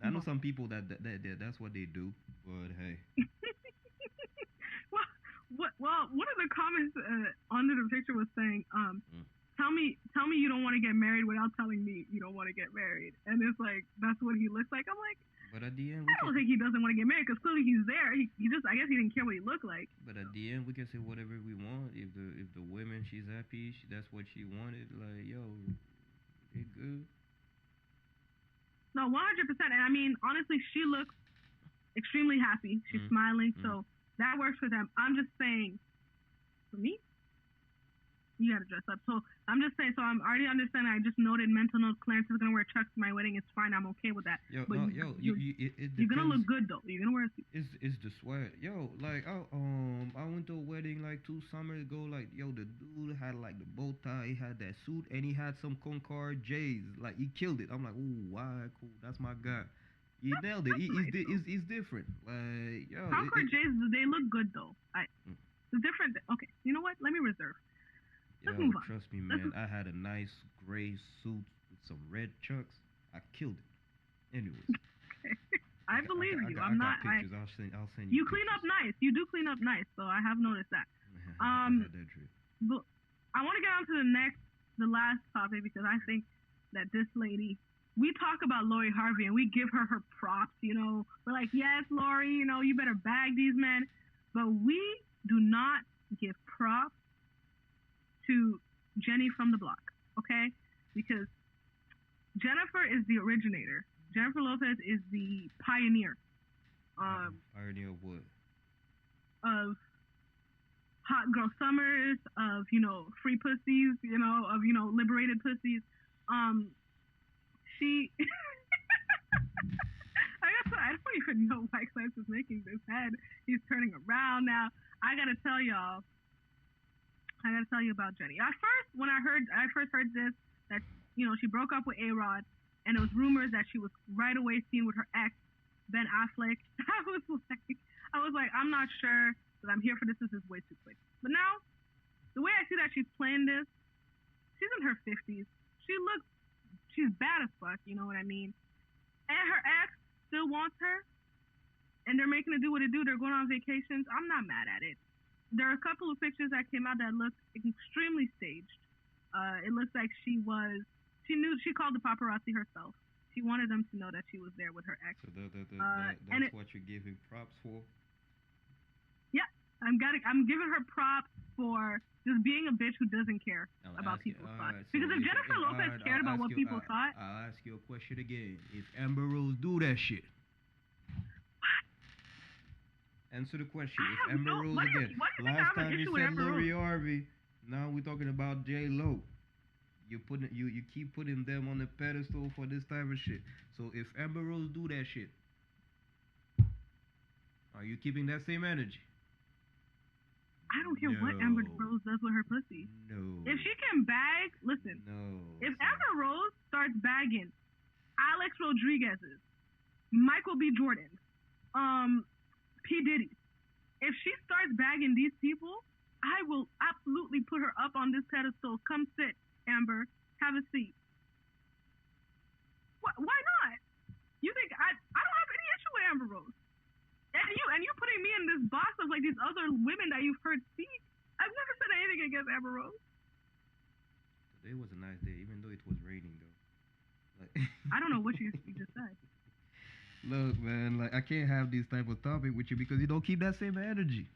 I know some people that's what they do, but hey. well, one of the comments under the picture was saying, tell me you don't want to get married without telling me you don't want to get married, and it's like that's what he looks like. I'm like, but at the end, I don't think he doesn't want to get married because clearly he's there. He just, I guess he didn't care what he looked like. But at the end, we can say whatever we want. If the woman, she's happy, that's what she wanted. Like, yo, it good. No, 100%. And I mean, honestly, she looks extremely happy. She's smiling, so that works for them. I'm just saying, for me, you gotta dress up. So I'm just saying. So I'm already understanding. I just noted mental note. Clarence is gonna wear chucks to my wedding. It's fine. I'm okay with that. Yo, but you're gonna look good though. You're gonna wear a suit. It's the sweat. Yo, like I went to a wedding like 2 summers ago. Like, yo, the dude had like the bow tie. He had that suit and he had some Concord J's. Like, he killed it. I'm like, ooh, why? Cool. That's my guy. He nailed it. He's different. Like, yo, Concord J's, they look good though. It's different. Okay, you know what? Let me reserve. Let's move on. Trust me, man. I had a nice gray suit with some red chucks. I killed it. Anyways. I believe you. I got pictures. I'll send you. You clean up nice. You do clean up nice, so I have noticed that. I had that trick. But I want to get on to the last topic because I think that this lady, we talk about Lori Harvey and we give her props. You know, we're like, yes, Lori, you know, you better bag these men, but we do not give props to Jenny from the block, okay? Because Jennifer is the originator. Jennifer Lopez is the pioneer. Pioneer of what? Of hot girl summers, of, you know, free pussies, you know, of, you know, liberated pussies. She I don't even know why Clarence is making this head. He's turning around now. I gotta tell you about Jenny. At first, when I first heard this, that, you know, she broke up with A-Rod, and it was rumors that she was right away seen with her ex, Ben Affleck. I was like, I'm not sure that I'm here for this. This is way too quick. But now, the way I see that she's playing this, she's in her 50s. She's bad as fuck, you know what I mean? And her ex still wants her, and they're making her do what they do. They're going on vacations. I'm not mad at it. There are a couple of pictures that came out that looked extremely staged. It looks like she called the paparazzi herself. She wanted them to know that she was there with her ex. So that's what you're giving props for? Yeah, I'm giving her props for just being a bitch who doesn't care about people's thoughts. Right, because if Jennifer Lopez cared about what people thought... I'll ask you a question again. If Amber Rose do that shit... Answer the question. If Amber Rose again. Last time you said Lori Harvey, now we're talking about J-Lo. You keep putting them on the pedestal for this type of shit. So if Amber Rose do that shit, are you keeping that same energy? I don't care what Amber Rose does with her pussy. No. If she can bag, listen. No. If Amber Rose starts bagging Alex Rodriguez's, Michael B. Jordan's, P. Diddy, if she starts bagging these people, I will absolutely put her up on this pedestal. Come sit, Amber. Have a seat. Why not? You think I don't have any issue with Amber Rose. And you putting me in this box of like these other women that you've heard speak. I've never said anything against Amber Rose. Today was a nice day, even though it was raining though. Like I don't know what you just said. Look, man, like I can't have this type of topic with you because you don't keep that same energy.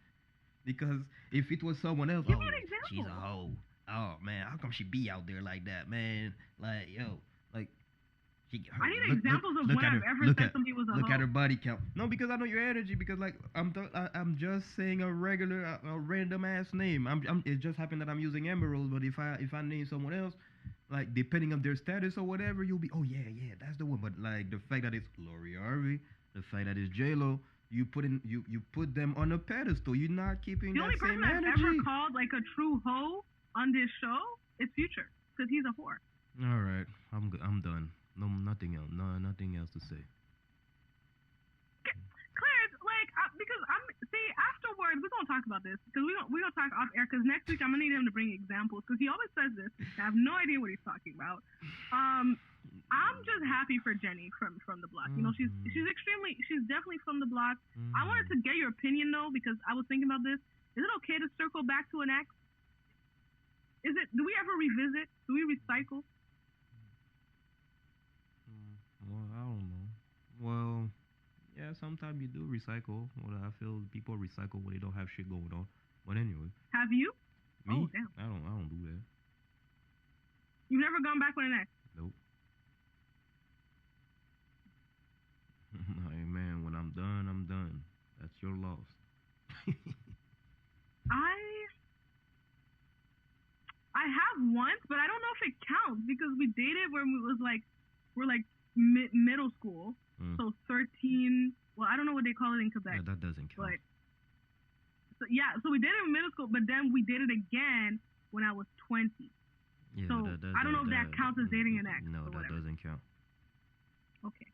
Because if it was someone else, give me an example. She's a hoe. Oh man, how come she be out there like that, man? Like, yo, like I need examples of when I've ever said somebody was a hoe. Look at her body count. No, because I know your energy. Because like I'm just saying a regular, a random ass name. It just happened that I'm using Amber Rose, but if I name someone else, like depending on their status or whatever, you'll be, oh yeah, that's the one. But like the fact that it's Lori Harvey, the fact that it's J-Lo, you put them on a pedestal. You're not keeping that same energy. The only person I've ever called like a true hoe on this show is Future, because he's a whore. All right, I'm done. No, nothing else. No, nothing else to say. Clarence, like, because afterwards we're gonna talk about this because we're gonna talk off air because next week I'm gonna need him to bring examples because he always says this. I have no idea what he's talking about. I'm just happy for Jenny from the block. You know, she's definitely from the block. I wanted to get your opinion though because I was thinking about this. Is it okay to circle back to an ex? Do we ever revisit? Do we recycle? Well, I don't know. Well, yeah, sometimes you do recycle. Well, I feel people recycle when they don't have shit going on. But anyway. Have you? Me? Oh, damn. I don't do that. You've never gone back with an ex? Nope. Hey, man, when I'm done, I'm done. That's your loss. I have once, but I don't know if it counts because we dated when we're like middle school. So 13. Well, I don't know what they call it in Quebec. Yeah, that doesn't count. But, so we dated in middle school, but then we dated again when I was 20. Yeah, so I don't know if that counts as dating an ex. No, that doesn't count. Okay.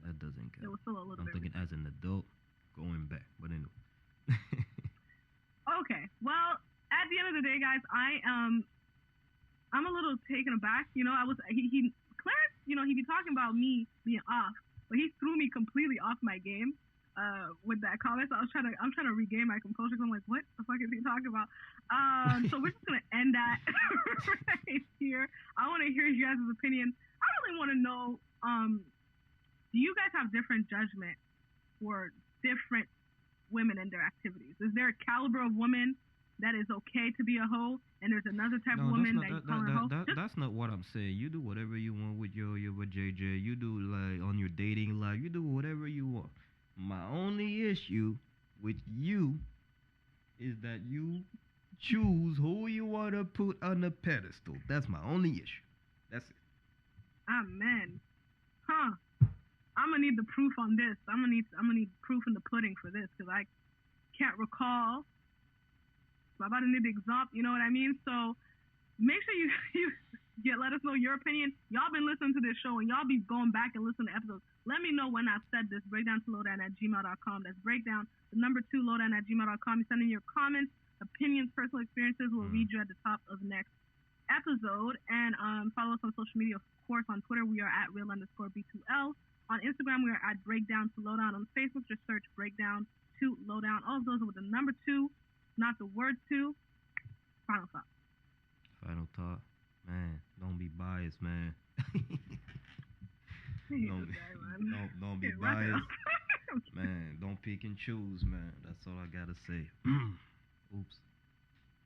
That doesn't count. It was still a little I'm bit. thinking as an adult, going back. But anyway. Okay. Well, at the end of the day, guys, I'm a little taken aback. You know, Clarence, you know, he'd be talking about me being off, but he threw me completely off my game with that comment. So I'm trying to regain my composure. I'm like, what the fuck is he talking about? So we're just gonna end that right here. I want to hear you guys' opinion. I really want to know, do you guys have different judgment for different women and their activities? Is there a caliber of woman that is okay to be a hoe, and there's another type of woman that you call a hoe? That's not what I'm saying. You do whatever you want with with JJ. You do like on your dating life. You do whatever you want. My only issue with you is that you choose who you want to put on the pedestal. That's my only issue. That's it. Amen. Huh. I'm gonna need the proof on this. I'm gonna need proof in the pudding for this because I can't recall. I'm about to need the example. You know what I mean? So make sure you let us know your opinion. Y'all been listening to this show and y'all be going back and listening to episodes. Let me know when I've said this. breakdown2lowdown@gmail.com. That's breakdown, the number 2, lowdown@gmail.com. You send in your comments, opinions, personal experiences. We'll read you at the top of the next episode. And follow us on social media, of course. On Twitter, we are at real_B2L. On Instagram, we are at breakdown2lowdown. On Facebook, just search breakdown2lowdown. All of those are with the number 2, not the word 2. Final thought. Final thought. Man, don't be biased, man. Don't be biased. Man, don't pick and choose, man. That's all I gotta say. Oops.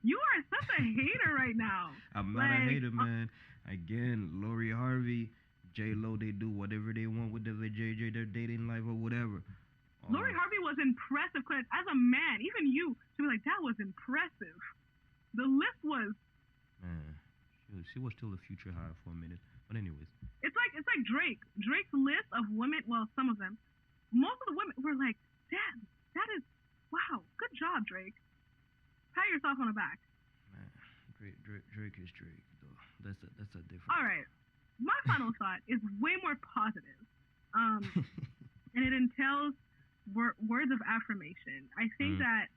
You are such a hater right now. I'm not a hater, man. Again, Lori Harvey, J-Lo, they do whatever they want with their JJ, their dating life or whatever. Lori Harvey was impressive, Clarence. As a man, even you should be like, that was impressive. The list was... Man, she was still a future hire for a minute. But anyways. It's like Drake. Drake's list of women, well, some of them, most of the women were like, damn, that is, wow, good job, Drake. Pat yourself on the back. Man, Drake is Drake, though. That's a different... All right. My final thought is way more positive. And it entails words of affirmation. I think that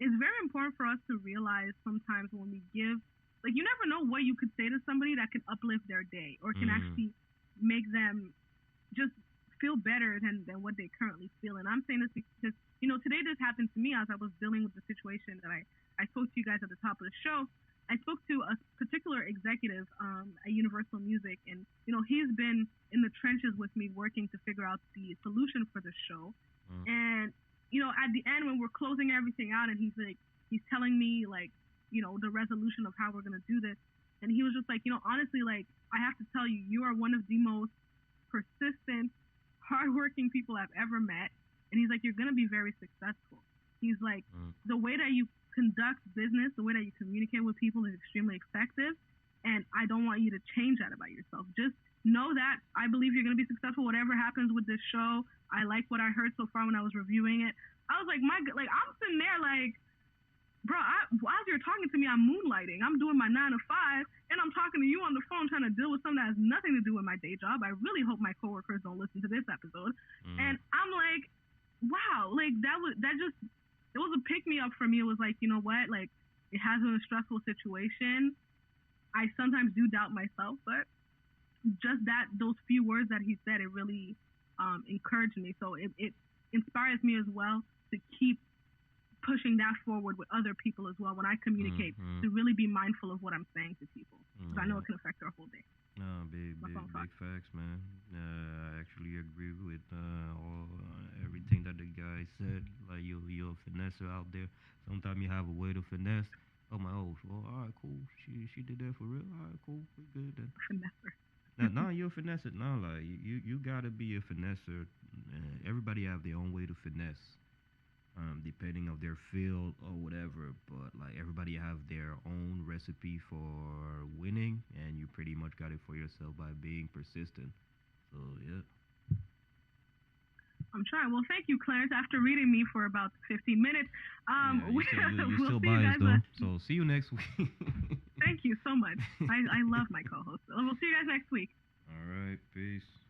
it's very important for us to realize sometimes when we give, like, you never know what you could say to somebody that can uplift their day or can actually make them just feel better than what they currently feel. And I'm saying this because, you know, today this happened to me as I was dealing with the situation that I spoke to you guys at the top of the show. I spoke to a particular executive at Universal Music, and, you know, he's been in the trenches with me working to figure out the solution for the show. And, you know, at the end when we're closing everything out and he's telling me, like, you know, the resolution of how we're going to do this. And he was just like, you know, honestly, like, I have to tell you, you are one of the most persistent, hardworking people I've ever met. And he's like, you're going to be very successful. He's like, the way that you conduct business, the way that you communicate with people is extremely effective, and I don't want you to change that about yourself. Just know that I believe you're going to be successful whatever happens with this show. I like what I heard so far when I was reviewing it. I was like, I'm sitting there like, bro, while you're talking to me, I'm moonlighting. I'm doing my 9 to 5, and I'm talking to you on the phone trying to deal with something that has nothing to do with my day job. I really hope my coworkers don't listen to this episode. And I'm like, wow, like it was a pick me up for me. It was like, you know what, like it has been a stressful situation. I sometimes do doubt myself, but just those few words that he said, it really encouraged me. So it inspires me as well to keep pushing that forward with other people as well when I communicate, to really be mindful of what I'm saying to people, because I know it can affect our whole day. Big facts, man. I actually agree with everything that the guy said. Like you're a finesser out there. Sometimes you have a way to finesse. All right, cool. She did that for real. All right, cool. We good then. Finesser. Now you're a finesser. Now, like you gotta be a finesser. Everybody have their own way to finesse. Depending of their field or whatever, but like everybody have their own recipe for winning, and you pretty much got it for yourself by being persistent. So yeah. I'm trying. Well, thank you, Clarence. After reading me for about 15 minutes, you're still biased though. So see you next week. Thank you so much. I love my co-host. We'll see you guys next week. All right, peace.